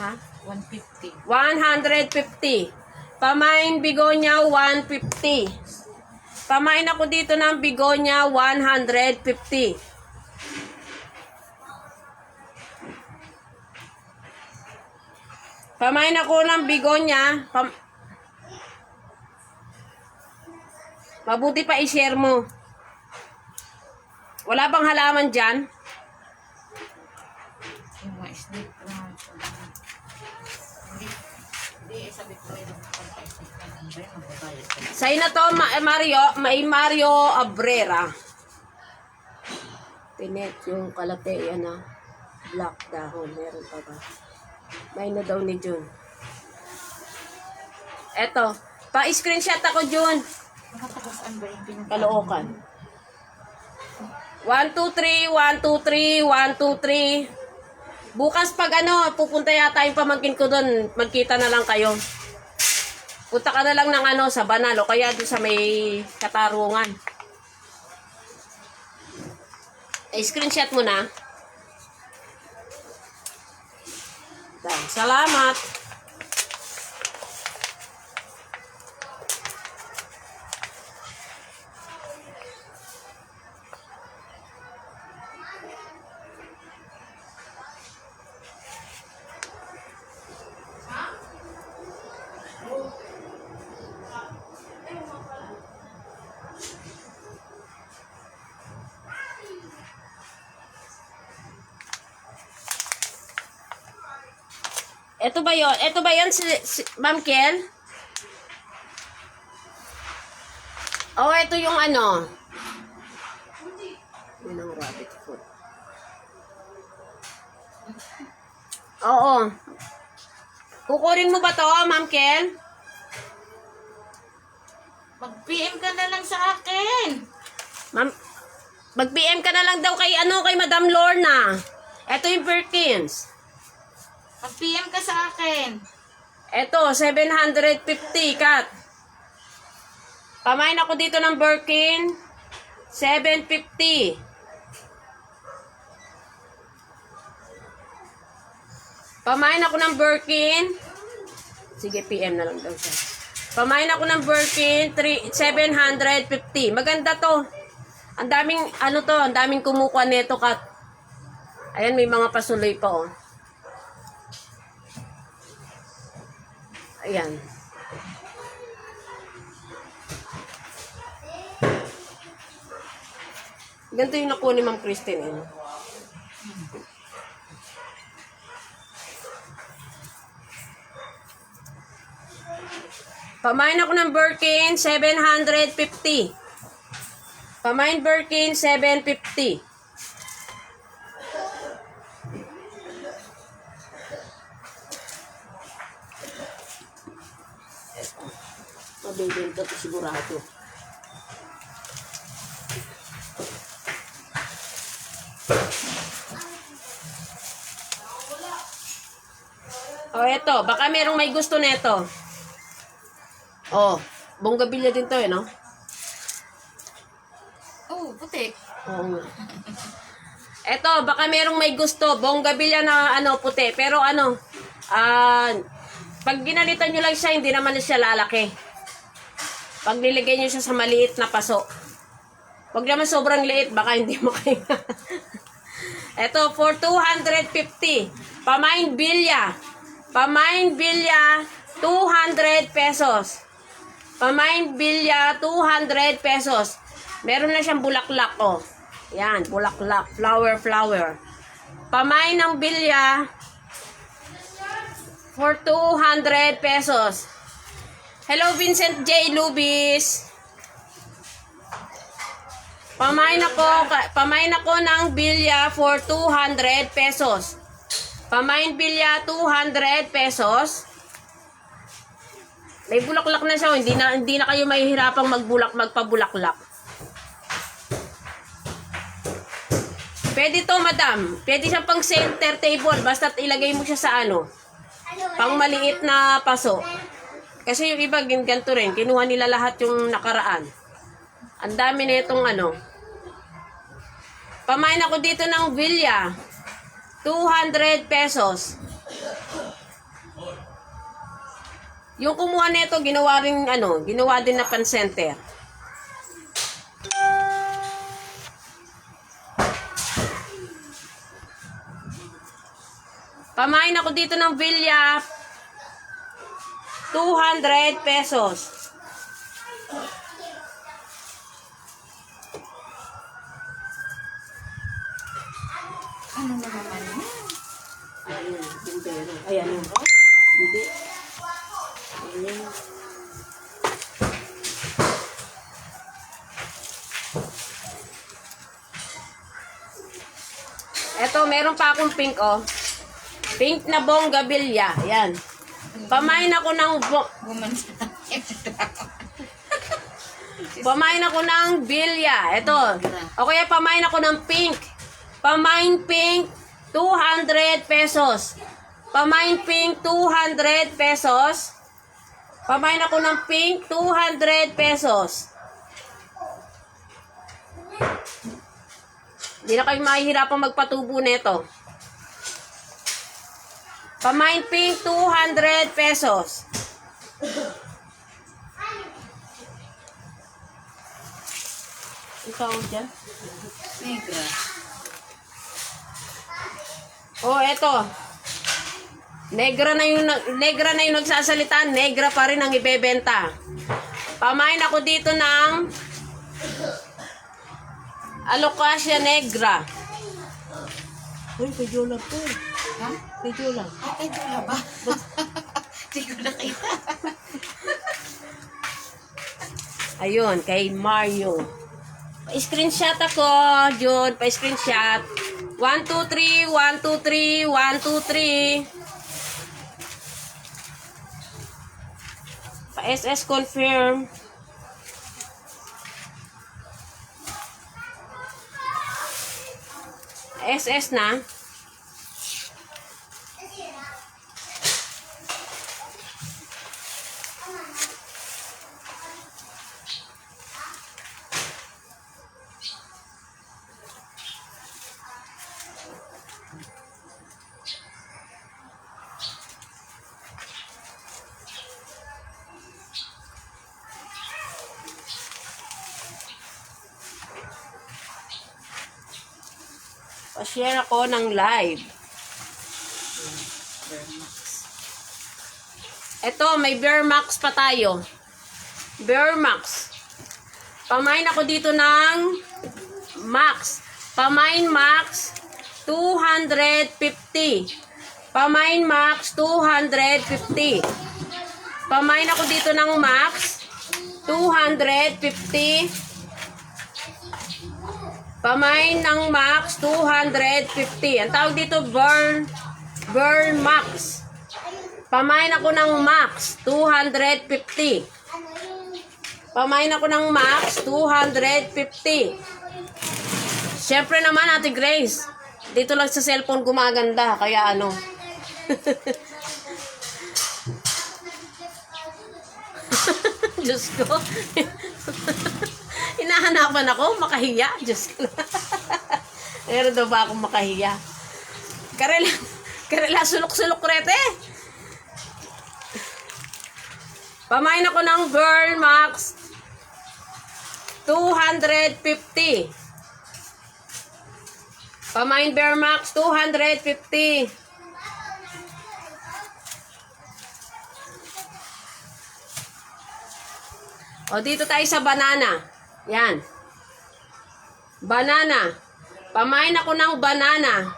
Ha? 150. 150. Pamain bigonya, 150. Pamain ako dito ng bigonya, 150. Pamain ako ng bigonya. Mabuti pa i-share mo. Wala bang halaman dyan? Yung mga snake plant. Hindi, sabi ko rin yung pag-snake plant. Ang rin, magbabayad ka. Sa'yo na to, Mario Abrera. Tinet yung kalateya na black dahon. Meron pa ba? May na daw ni Jun. Eto. Pa-screenshot ako, Jun. Nakatagasaan ba yung pinag- Kalookan. 1, 2, 3, 1, 2, 3, 1, 2, 3. Bukas pag pupunta yata yung pamangkin ko doon, magkita na lang kayo. Punta ka na lang ng sa Banal o kaya doon sa may Katarungan. Screenshot mo na. Salamat. Ito ba yun? Ito ba yun si Ma'am Kel? Oh, ito yung ano. Yun ang rabbit foot. Oo. Kukurin mo ba to, Ma'am Kel? Mag-PM ka na lang sa akin. Ma'am, mag-PM ka na lang daw kay Madam Lorna. Ito yung Perkins. Mag-PM ka sa akin. Ito, 750, Kat. Pamain ako dito ng Birkin. 750. Pamain ako ng Birkin. Sige, PM na lang daw siya. Pamain ako ng Birkin. 750. Maganda to. Ang daming, ang daming kumukuha nito, Kat. Ayan, may mga pasuloy pa, oh. Ayan. Ganito yung nakuha ni Ma'am Christine. Eh. Pamain ako ng Birkin, 750. Pamain Birkin, 750. Mabibenta ito sigurado. O, eto. Baka merong may gusto nito. Oh, bonggabilya din to eh, no? Oh, puti. Oo nga. Eto, baka merong may gusto. Bonggabilya na puti. Pero pag ginalitan nyo lang siya, hindi naman siya lalaki. Pag nilagay nyo siya sa maliit na paso. Huwag naman sobrang liit, baka hindi mo kayo. Eto, for 250. Pamain bilya. Pamain bilya, 200 pesos. Pamain bilya, 200 pesos. Meron na siyang bulaklak, oh. Yan, bulaklak. Flower. Pamain ng bilya, for 200 pesos. Hello, Vincent J. Lubis. Pamain ako ng bilya for 200 pesos. Pamain bilya, 200 pesos. May bulaklak na siya. Hindi na kayo mahihirapang magpabulaklak. Pwede to, madam. Pwede siya pang center table. Basta't ilagay mo siya sa pang maliit na paso. Kasi yung iba, ganito rin. Kinuha nila lahat yung nakaraan. Ang dami na itong Pamain ako dito ng bilya. 200 pesos. Yung kumuha nito, ginawa din na pan-center. Pamain ako dito ng bilya. 200 pesos. Ano na naman yun? Ayan. Hindi. Ayan. Eto, meron pa akong pink, oh. Pink na bonggabilya. Ayan. Pamain ako ng pamain ako ng bilya. Ito. O kaya pamain ako ng pink. Pamain pink, 200 pesos. Pamain pink, 200 pesos. Pamain ako ng pink, 200 pesos. Hindi na kayo mahihirapang magpatubo nito. Pamain pink, 200 pesos. Ikaw dyan? Negra. Oh, eto. Negra na yung nagsasalita, negra pa rin ang ibebenta. Pamain ako dito ng Alocasia negra. Uy, kay Jola po. Ha? Kay Jola. Ay, dula ba? Hindi ko nakita. Ayun, kay Mario. Pa-screenshot ako, Jun. Pa-screenshot. 1, 2, 3, 1, 2, 3, 1, 2, 3. Pa-SS confirm. SS na. Pa-share ako ng live. Eto, may Bear Max pa tayo. Bear Max. Pamain ako dito ng Max. Pamain Max 250. Pamain Max 250. Pamain ako dito ng Max 250. Pamain ng Max 250. Ang tawag dito Burn Max. Pamain ako ng Max 250. Pamain ako ng Max 250. Siyempre naman, Ate Grace, dito lang sa cellphone gumaganda, kaya ano. Diyos ko. Hinahanapan ako, makahiya. Diyos ko. Meron daw ba akong makahiya? Karela, sulok-sulok rete. Pamain ako ng Burn Max 250. Pamain Bear Max 250. O, dito tayo sa banana. Yan. Banana. Pamain ako ng banana.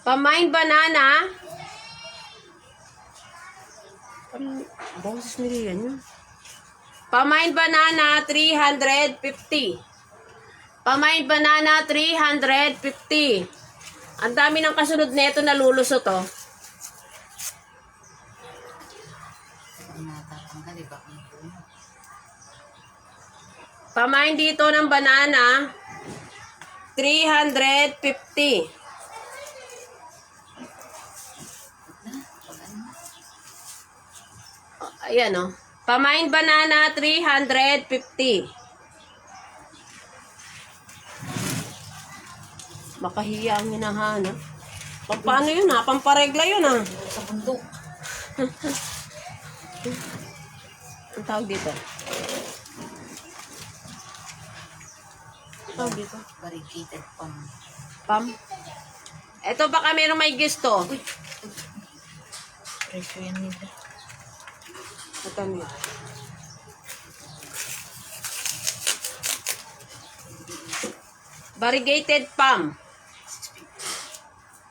Pamain banana. Boses nila yan yun. Pamain banana 350. Pamain banana 350. Ang dami ng kasunod nito na lulusot, oh. Pamain dito ng banana 350. Ayan, oh. Pamain banana 350. Makahiya ang hinahanap. Paano yun, ha? Pamparegla yun, ha? Sa bundok. Ang tawag dito? Ang tawag dito? Variegated pam. Pam? Eto, baka merong may gusto. Presyo yan nila. Ito mo. Variegated Pam.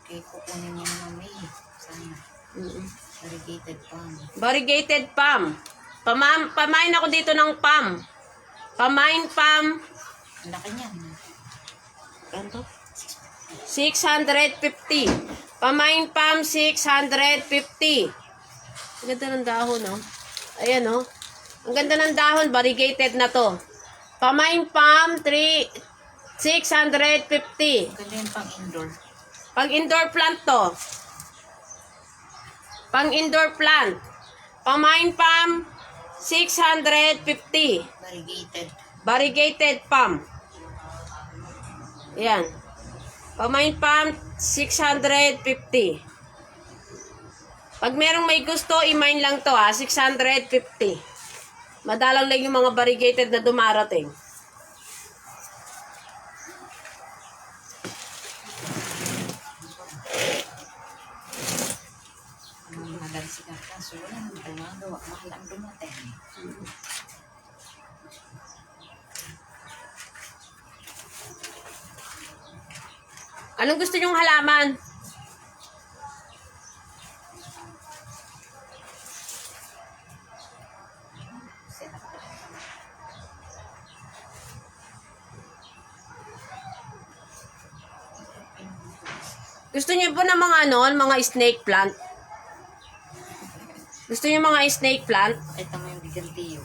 Okay, kukunin mo naman may. Sana. Variegated pam. Variegated Pam. Pamain ako dito ng Pam. Pamain Pam. Ang laki niyan. Ganto? 650. Pamain Pam 650. Ang ganda ng dahon, no? Ayan, no? Ang ganda ng dahon, variegated na to. Pamain Pam 650. Ganda yan pang indoor. Pang indoor plant to. Pang indoor plant. Pamain Pam 650. Variegated. Variegated Pam. Ayan. Pamain Pam 650. Pag merong may gusto, i-mine lang to, ha. 650. Madalang lang yung mga variegated na dumarating. Mahal sila. Kaso wala nang gumagawa. Mahal ang dumating. Anong gusto nyong halaman? Gusto niyo po ng mga mga snake plant? Gusto niyo mga snake plant? Ito mo yung bigantiyo.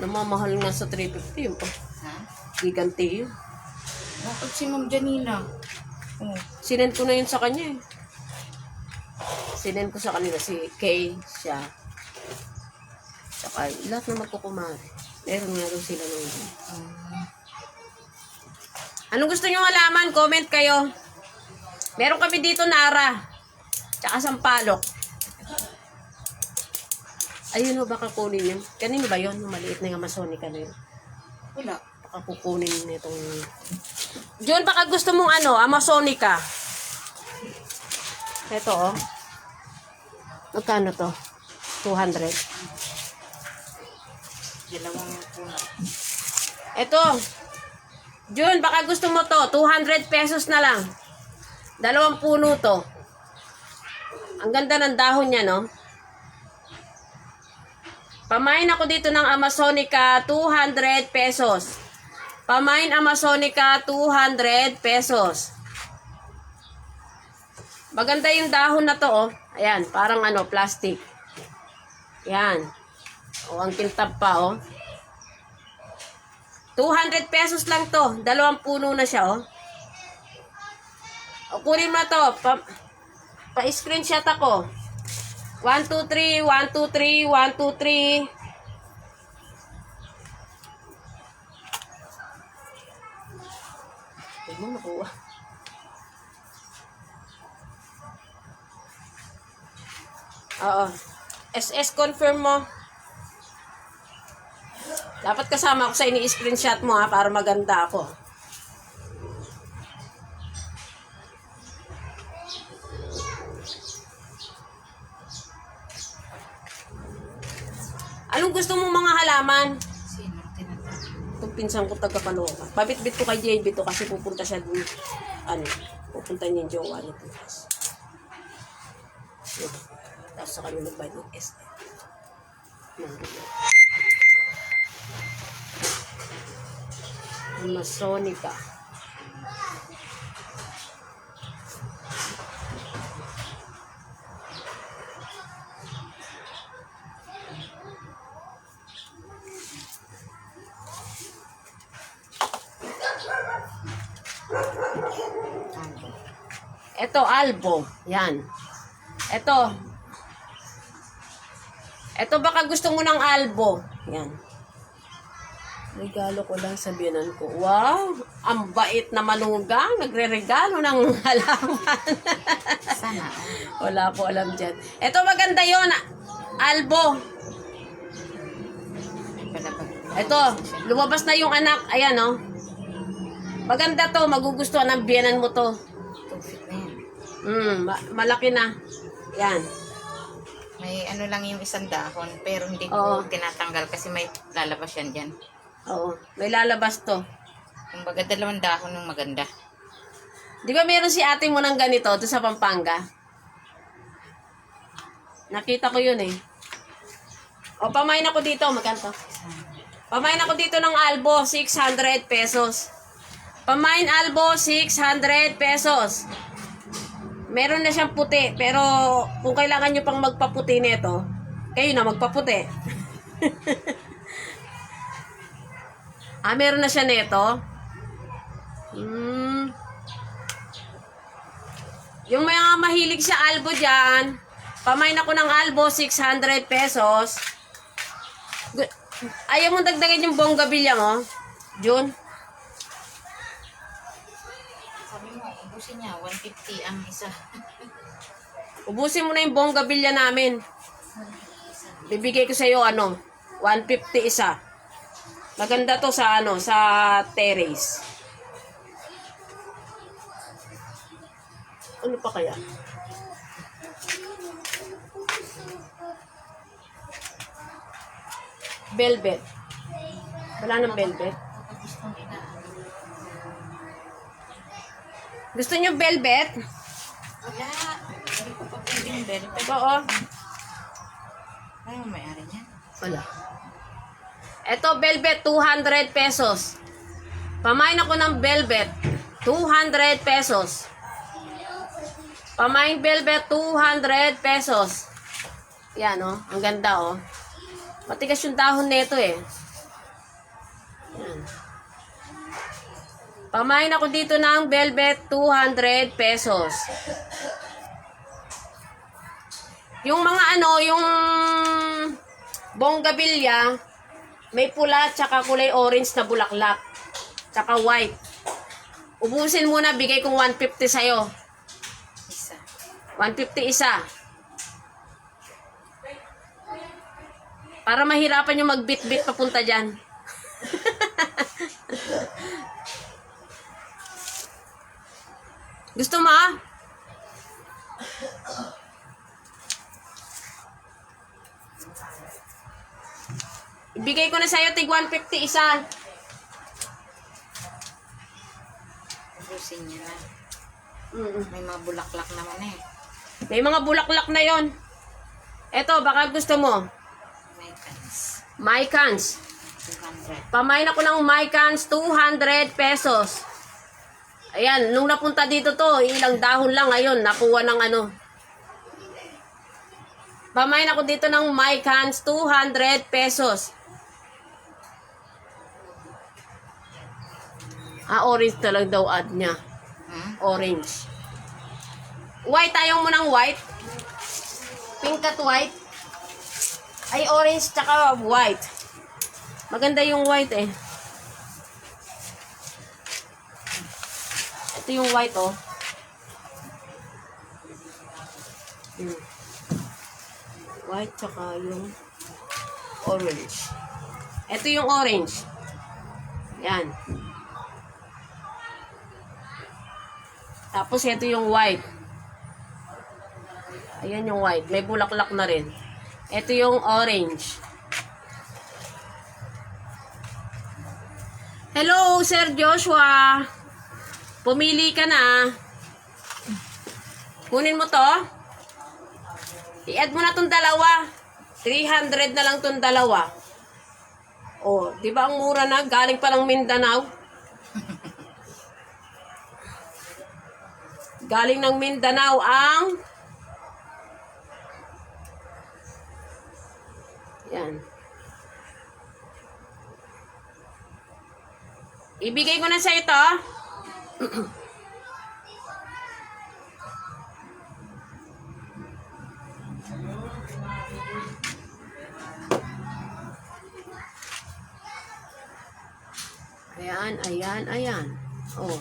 Namamahal nga sa 350 yun pa. Ha? Giganti yun. Bakit si Ma'am Janina? Oh. Sinend ko na yun sa kanya eh. Sinend ko sa kanila si Kay, siya. Saka lahat na magkukumari. Meron nga daw sila nung Anong gusto nyo malaman? Comment kayo. Meron kami dito Nara. Tsaka Sampalok. Ayun o, baka kunin yun. Kanino ba yun? Yung maliit na yung Amazonica na yun. Wala. Baka kukunin nitong... John, baka gusto mong Amazonica. Ito oh. Magkano to? 200. Dalawang puno. Ito. Jun, baka gusto mo to. 200 pesos na lang. 2 puno to. Ang ganda ng dahon niya, no? Pamain ako dito ng Amazonica, 200 pesos. Pamain Amazonica, 200 pesos. Maganda yung dahon na to, oh. Ayan, parang plastic. Ayan. O, ang kintab pa, oh. 200 pesos lang to. 2 puno na siya, oh. O, kunin mo na to. Pa-screenshot ako. 1, 2, 3, 1, 2, 3, 1, 2, 3. Huwag mo nakuha. Oo. SS confirm mo. Dapat kasama ako sa ini-screenshot mo para maganda ako. Anong gusto mo mga halaman? Sino? Tinatanong. Itong pinsan ko taga-Caloocan. Pabit-bit ko kay JB to kasi pupunta siya dun. Pupunta niya yung jowa niya. Tapos sa kanya nagbayad ng SM. Amazonica. Ito, albo. Yan. Ito. Ito baka gusto mo ng albo. Yan. Regalo ko lang sa biyanan ko. Wow! Ang bait na manugang. Nagre-regalo ng halaman. Sana. Wala po alam dyan. Ito maganda yon, albo. Ito, lumabas na yung anak. Ayan, oh. Maganda to. Magugustuhan ng biyanan mo to. Tufit na yan. Malaki na. Yan. May lang yung isang dahon, pero hindi Oo. ko tinatanggal kasi may lalabas yan dyan. Oo. May lalabas to. Kumbaga 2 dahon ng maganda. Di ba meron si ate mo ng ganito doon sa Pampanga? Nakita ko yun eh. O, pamain ako dito. Magkanto? Pamain ako dito ng albo, 600 pesos. Pamain albo, 600 pesos. Meron na siyang puti, pero kung kailangan nyo pang magpaputi nito, kayo na magpaputi. Meron na siya nito. Yung mga mahilig sa albo dyan, pamain ako ng albo, 600 pesos. Ayaw mong dagdagan yung bonggabilya mo, June? Sabi mo, ubusin niya, 150 ang isa. Ubusin mo na yung bonggabilya namin. Bibigay ko sa iyo 150 isa. Maganda to sa sa terrace. Ano pa kaya? Velvet. Wala nang velvet. Gusto nyo velvet? Wala. Hindi ko pa pwedeng velvet. Oo. Ano may-ari niya? Wala. Ito, velvet, 200 pesos. Pamain ako ng velvet, 200 pesos. Pamain velvet, 200 pesos. Yan, oh. Ang ganda, oh. Matigas yung dahon nito, eh. Yan. Pamain ako dito ng velvet, 200 pesos. Yung mga ano, yung bonggabilya, may pula tsaka kulay orange na bulaklak. Tsaka white. Ubusin muna, bigay kong 150 sa'yo. Isa. 150 isa. Para mahirapan yung magbit-bit papunta dyan. Gusto mo? Ibigay ko na sa'yo tig 150 isa. Ubusin niya na. Mm. May mga bulaklak naman eh. May mga bulaklak na yon. Eto, baka gusto mo. May cans. Mycans. 200. Pamain ako ng Mycans, 200 pesos. Ayan, nung napunta dito to, ilang dahon lang ngayon, nakuha ng ano. Pamain ako dito ng Mycans, 200 pesos. Orange talaga daw ad niya. Orange. White, ayaw mo ng white? Pink at white? Ay, orange tsaka white. Maganda yung white eh. Ito yung white oh. White tsaka yung orange. Ito yung orange. Yan. Tapos ito yung white. Ayan yung white. May bulaklak na rin. Ito yung orange. Hello, Sir Joshua. Pumili ka na. Kunin mo to. I-add mo na tong dalawa. 300 na lang tong dalawa. Oh, di ba ang mura na? Galing pa lang Mindanao. Galing ng Mindanao ang yan. Ibigay ko na sa ito. Ayan, ayan, ayan. Oh.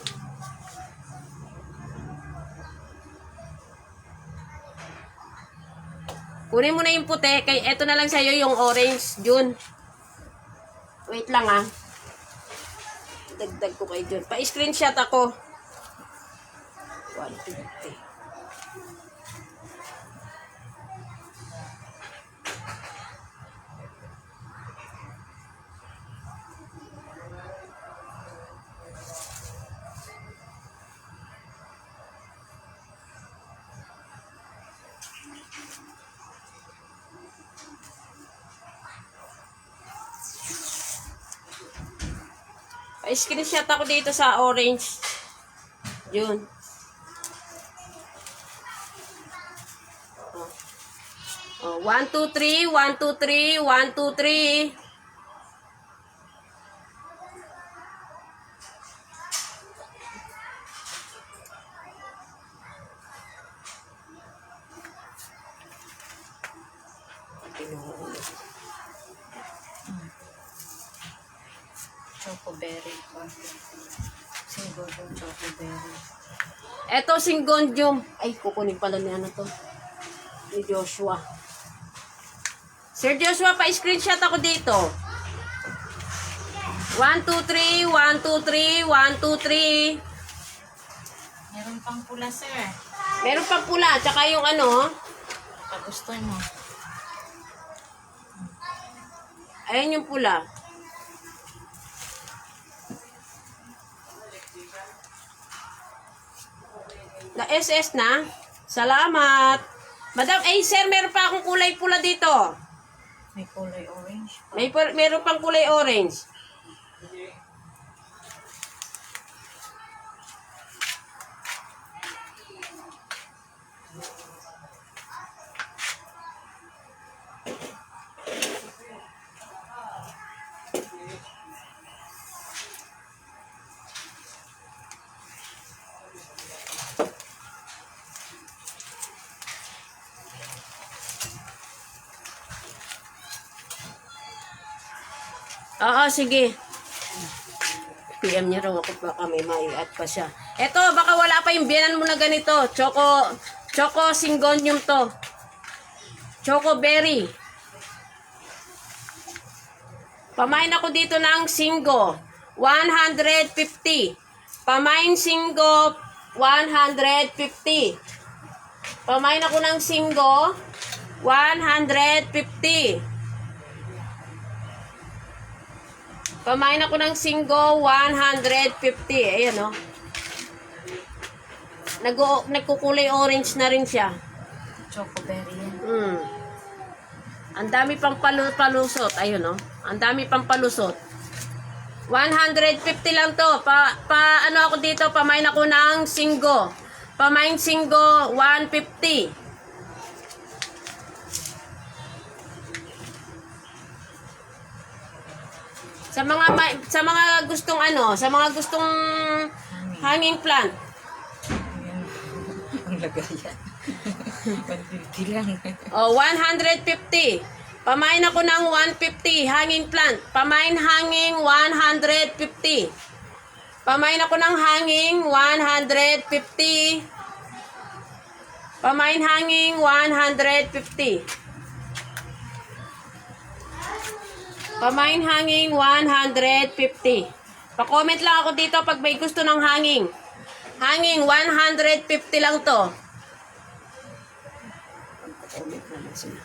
Kunin mo na yung puti. Kay eto na lang sa'yo yung orange, June. Wait lang ah. Dagdag ko kay June. Pa-screenshot ako. 150. Pa-screenshot ako dito sa orange. June. Oh, 1, 2, 3, 1, 2, 3, 1, 2, 3. Chocoberry. Singgodong chocoberry. Eto, Singgondium. Ay, kukunin pala niya na to. Ni Joshua. Sir Joshua, pa-screenshot ako dito. 1, 2, 3, 1, 2, 3, 1, 2, 3. Meron pang pula, sir. Meron pang pula, tsaka yung ano. Pag gusto mo. Ayan yung pula. Na SS na. Salamat. Madam, sir, meron pa akong kulay pula dito. May kulay orange. Meron pang kulay orange. Oo, sige. PM niya raw ako baka may mai-add pa siya. Eto, baka wala pa yung biyanan mo na ganito. Choco Syngonium to. Choco Berry. Pamain ako dito ng Singo. 150. Pamain Singo, 150. Pamain ako ng Singo, 150. Pamain ako ng Singo, 150. Ayan, o. Nagkukulay orange na rin siya. Chocoberry yan. Ang dami pang palusot. Ayun, o. Ang dami pang palusot. 150 lang to. Ano ako dito, pamain ako ng Singo. Pamain Singo, 150. Sa mga gustong hanging plant. Ang lagayan. 150 lang. 150. Pamain ako ng 150 hanging plant. Pamain hanging 150. Pamain ako ng hanging 150. Pamain hanging 150. Pamain hanging 150. Pa-comment lang ako dito pag may gusto ng hanging. Hanging 150 lang to. Pa-comment na lang sila.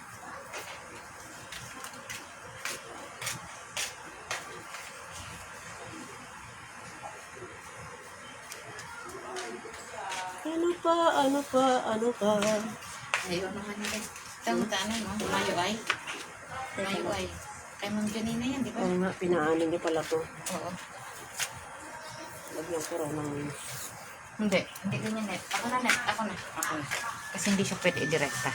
Ano pa? Ayaw naman nila. Tawag ano, no? Mayuay. Mayuay. Kay Ma'am Janina yan, di ba? Oo nga, pinaanin niyo pala to. Oo. Lagyan ko raw ng... Hindi ganyan net. Ako na. Kasi hindi siya pwede i-direkta.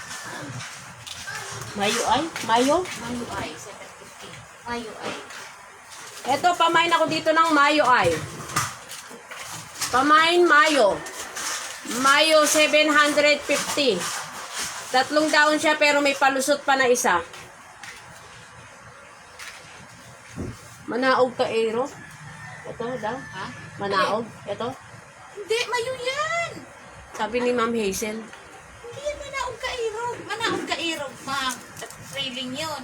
Mayo ay? Mayo? Mayuay, 750. Mayuay. Eto, pamain ako dito ng mayo ay. Pamain mayo. Mayo 750. 3 daon siya pero may palusot pa na isa. Manaog ka ero. Ito daw. Ha? Manaog. Ito. Hindi, mayo yan. Sabi ni Ma'am Hazel. Hindi yan manaog ka-irog. Manaog ka-irog, ma'am. Trailing yun.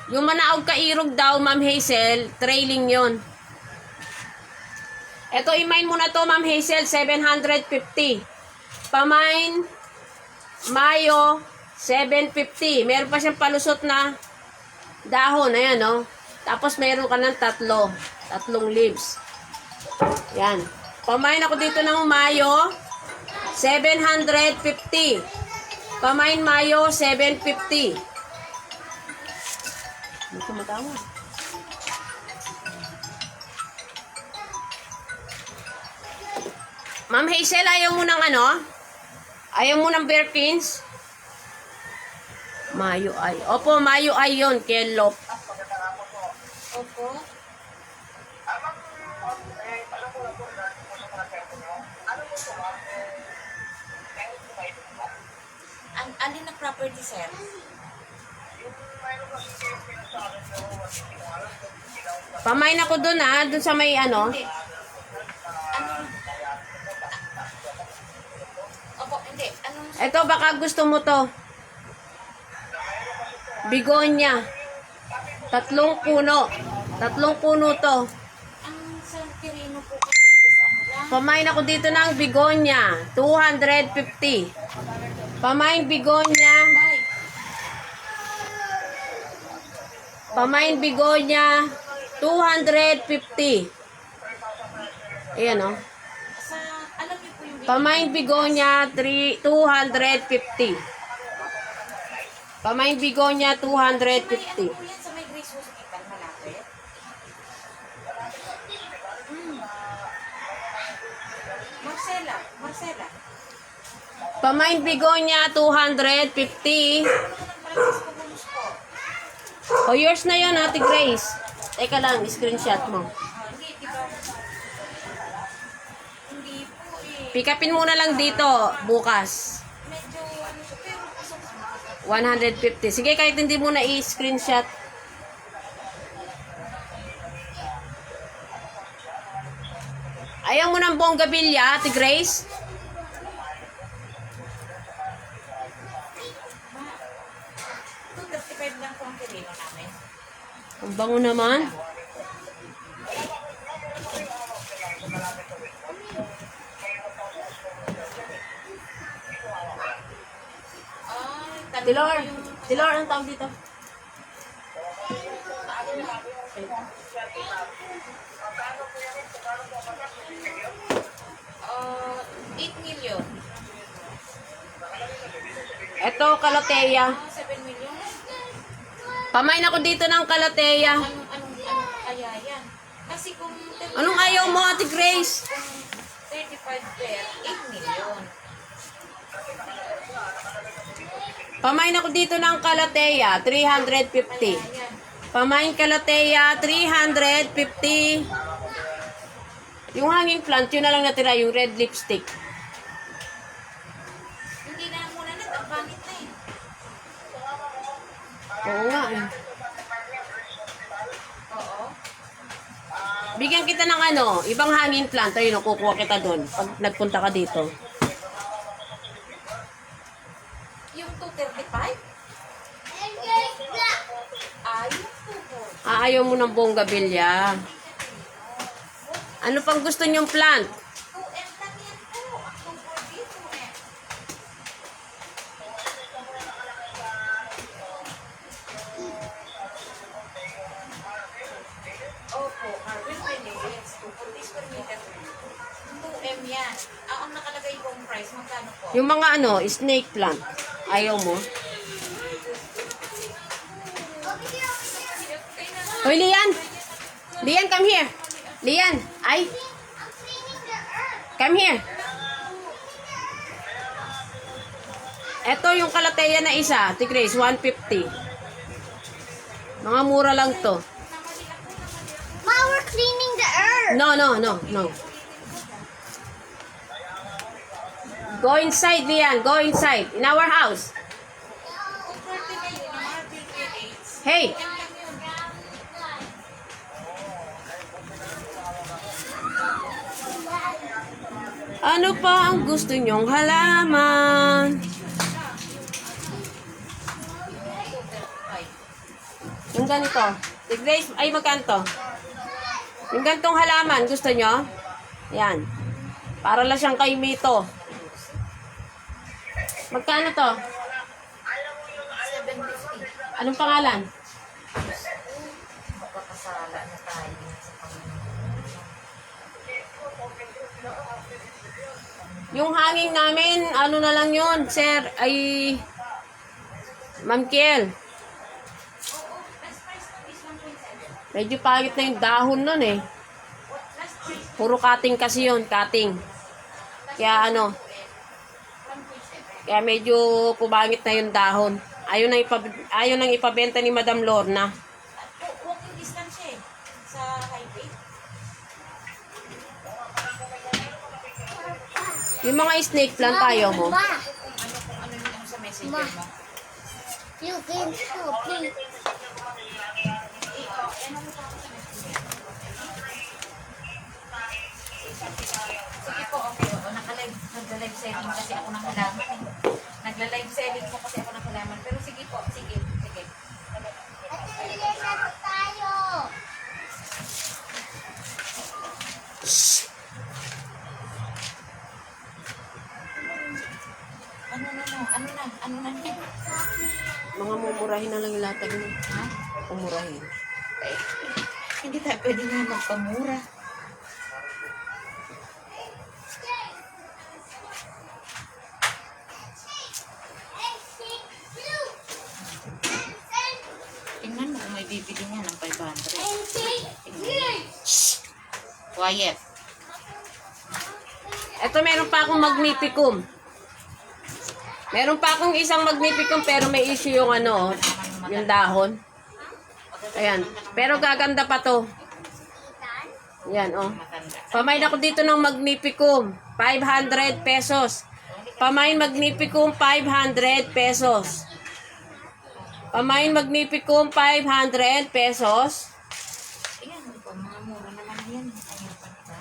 Yung manaog ka irog daw, Ma'am Hazel, trailing yon. Ito, imain mo na to, Ma'am Hazel, 750. Pamain, Mayo, 750. Meron pa siyang palusot na dahon. Ayan, no? Tapos, meron ka ng tatlong leaves. Yan. Pamain ako dito ng Mayo, 750. Pamain Mayo, 750. Hindi ko matawag. Ma'am Hazel, ayaw mo ng ano? Ayaw mo ng Birkins? Mayo ay. Opo, Mayo ay yun. Kellop. Opo. Alin na property, sir? Pamain ako dun dun sa may ano. Hindi. Ano? Opo, hindi. Anong Ito, baka gusto mo to. Bigonya. 3 puno. 3 puno to. ang San Quirino po kasi is ano lang? Pamain ako dito ng bigonya. 250. Pamain bigonya. Bye. Pamain bigonya. 250. Ayan, oh. Alam niyo po yung Pamain Bigonya, 250. Pamain Bigonya, 250. Ano po yan sa may Grace Hospital malapit? Marcela. Pamain Bigonya, 250. Francisco Bunus po. O, yours na yun, Ate Grace. Teka lang, screenshot mo. Hindi, di ba? Hindi po eh. Pick upin muna lang dito, bukas. Medyo ano siya, pero pasok sa 150. Sige, kahit hindi mo na i-screenshot. Ayaw mo ng bonggabilya, Ate Grace? 235 lang po ang kilino namin. Ang bango naman. Ay, tanong Tilor, yung... Tilor, anong tawag dito? Ah, 8 million. Ito, Kalateya. 7 million. Pamain ako dito ng Kalateya. Anong kaya yan? Kasi kung... Anong ayaw mo, Ate Grace? Kung 35 per, 8 million. Pamain ako dito ng Kalateya, 350. Ayan. Pamain Kalateya, 350. Yung hanging plant, yun na lang natira, yung red lipstick. Hindi na muna na, ang pangit na eh. Oo nga eh. Oo. Bigyan kita ng ano, ibang hanging plant. Ayun, kukuha kita doon pag nagpunta ka dito. Yung 235? Ah, yung 240. Ayaw mo ng bonggabilya. Ano pang gusto niyong plant? 2M lang yan po. Ang 240, 2M. Opo, Marvin Benedict, 240 square meter. 2M yan. Ang nakalagay pong price, magkano po? Yung mga ano, snake plant. Ayaw mo? Hoy, Lian! Lian, come here! Lian! Ay! Come here! Ito yung Kalateya na isa. Ate Grace, 150. Mga mura lang to. Ma, we're cleaning the earth. No. Go inside, Lian. Go inside. In our house. 240 na yun, Marvin Benedict. Hey! Ano pa ang gusto nyong halaman? Yung ganito. The Grace, ay magkanto. Yung gantong halaman, gusto nyo? Yan. Para lang siyang kay Mito. Magkano to? 750. Anong pangalan? Magkakasala na tayo sa Panginoon. Yung hanging namin, ano na lang yun, sir, ay Ma'am Kiel. Last price ng is 1.7. Medyo pangit na yung dahon nun eh. Last price Puro cutting kasi yun, cutting. Kaya ano, 1.7. kaya medyo pumangit na yung dahon. Ayaw nang ipabenta ni Madam Lorna. Walking distance siya eh. Sa highway. Yung mga snake plant, ayaw mo. Ma, Kung ano yung sa messenger mo. you can help me. Sige po, okay. O, nagla-live selling kasi ako ng halaman eh. Nagla-live selling po kasi ako ng halaman. Pero sige po, sige. Ate, lilis na tayo. Ano na yan? Mga mumurahin na lang ilatag mo. Ha? Umurahin. Hindi tayo pwede nga magpamura. Quiet. Ito, meron pa akong magnificum. Meron pa akong isang magnificum pero may issue yung ano, yung dahon. Ayan. Pero gaganda pa to. Ayan, oh. Matanda. Pamain ako dito ng magnificum. 500 pesos. Pamain magnificum, 500 pesos. Pamain magnificum, 500 pesos. Ayan, di ba? Mga mura naman yan. Ayan pa ba?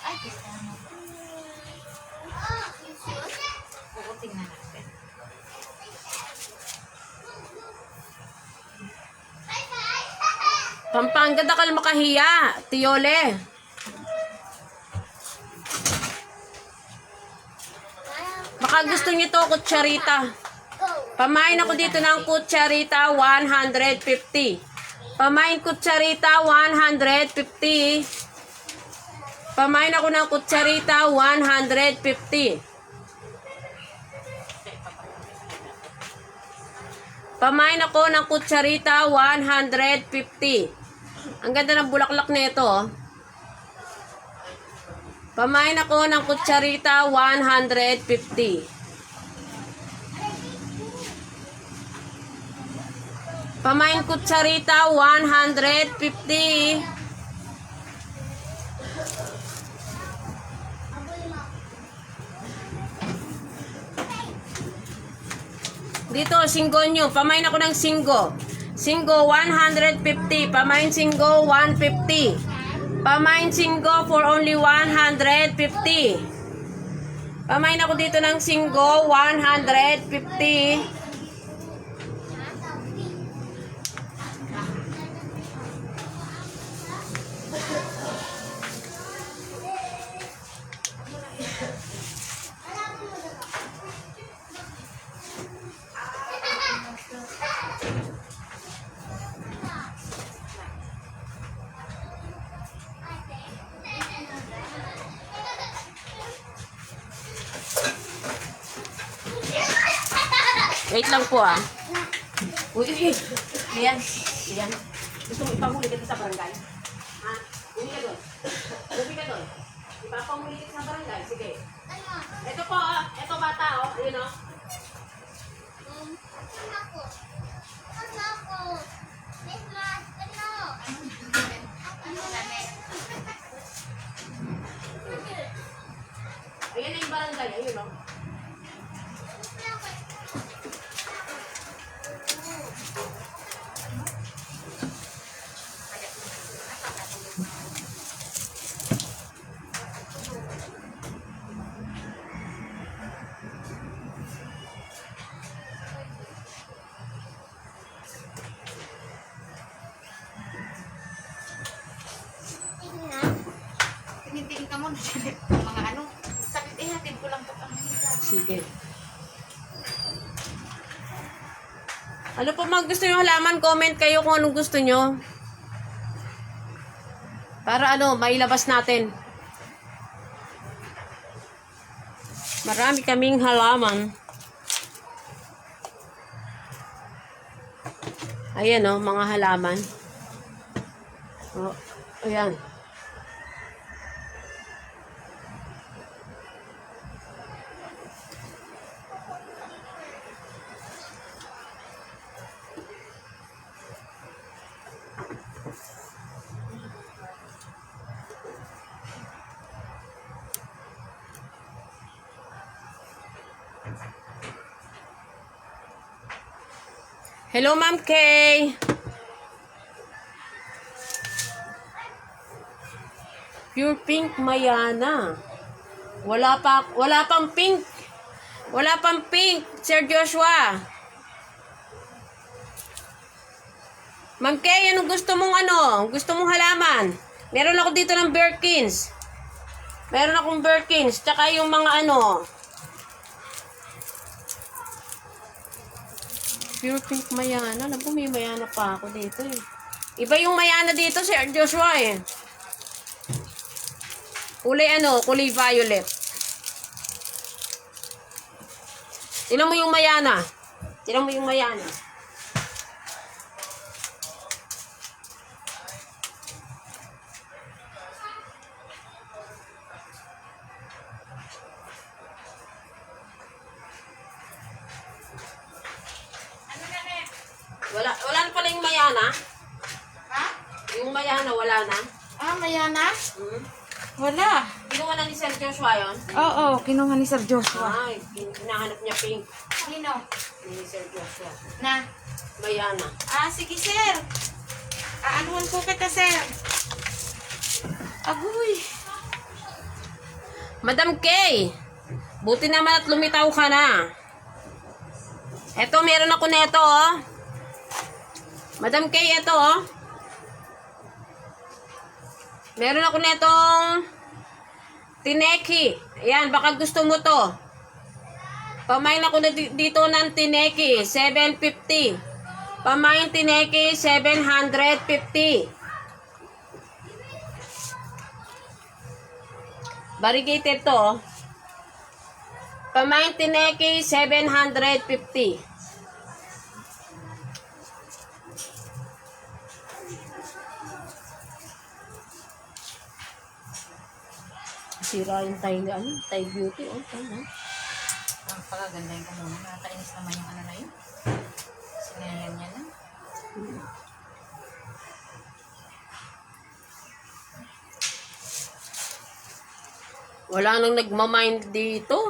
Ay, kita mo. Oo, tingnan natin. Pampanga dakal makahiya, Tiyole. Baka gusto niyo to, kutsarita. Pamain ako dito ng kutsarita, 150. Pamain kutsarita, 150. Pamain ako ng kutsarita, 150. Pamain ako ng kutsarita, 150. Ang ganda ng bulaklak nito, oh. Pamain ako ng kutsarita, 150. Pamain kutsarita, 150. Dito, singgo nyo. Pamain ako ng singgo. Singgo, 150. Pamain singgo, 150. Pamain singgo for only 150. Pamain ako dito ng singgo, 150. Wait lang po, ah. Uy, Lian. Lian. Gusto mo ipahuli kita sa barangay? Ha? Uwi ka doon. Uwi ka doon. Ipapahuli kita sa barangay. Sige. Ito po, ah. Ito bata, oh. Ayun, oh. Ayan na yung barangay. Ayun, oh. Tinitingin ka muna. Mga ano. Sakit eh, hatid ko lang ito. Sige. Ano po mga gusto nyo halaman? Comment kayo kung anong gusto nyo. Para ano, mailabas natin. Marami kaming halaman. Ayan, oh, mga halaman. Oh, ayan. Hello, Ma'am Kay. Pure pink Mayana. Wala pang pink. Wala pang pink, Sir Joshua. Ma'am Kay, anong gusto mong ano? Gusto mong halaman? Meron ako dito ng Birkins. Meron akong Birkins. Tsaka yung mga ano. Pure pink Mayana. Alam ko may Mayana pa ako dito eh. Iba yung Mayana dito, Sir Joshua eh. Kulay ano? Kulay violet. Tingnan mo yung Mayana. Tingnan mo yung Mayana. Wala na pala yung Mayana. Ha? Yung Mayana, wala na. Ah, Mayana? Hmm? Wala. Kinuha na ni Sir Joshua yun. Oo, kinuha ni Sir Joshua. Ay, hinahanap niya pink. Sino? Ni Sir Joshua. Na? Mayana. Ah, sige, sir. Aanuhan po kita, sir. Agoy. Madam Kay, buti naman at lumitaw ka na. Eto, meron ako neto, oh. Madam Kay, eto, oh. Meron ako netong tineki. Ayan, baka gusto mo to. Pamain ako na dito ng tineki, 750. Pamain tineki, 750. Variegated to, oh. Pamain tineki, 750. Sira yung Thai beauty, oh. Tama. Ang pagagandahin ko muna. Nakakainis naman yung ano na yun. Sinayan niya na. Wala nang nagmamind dito.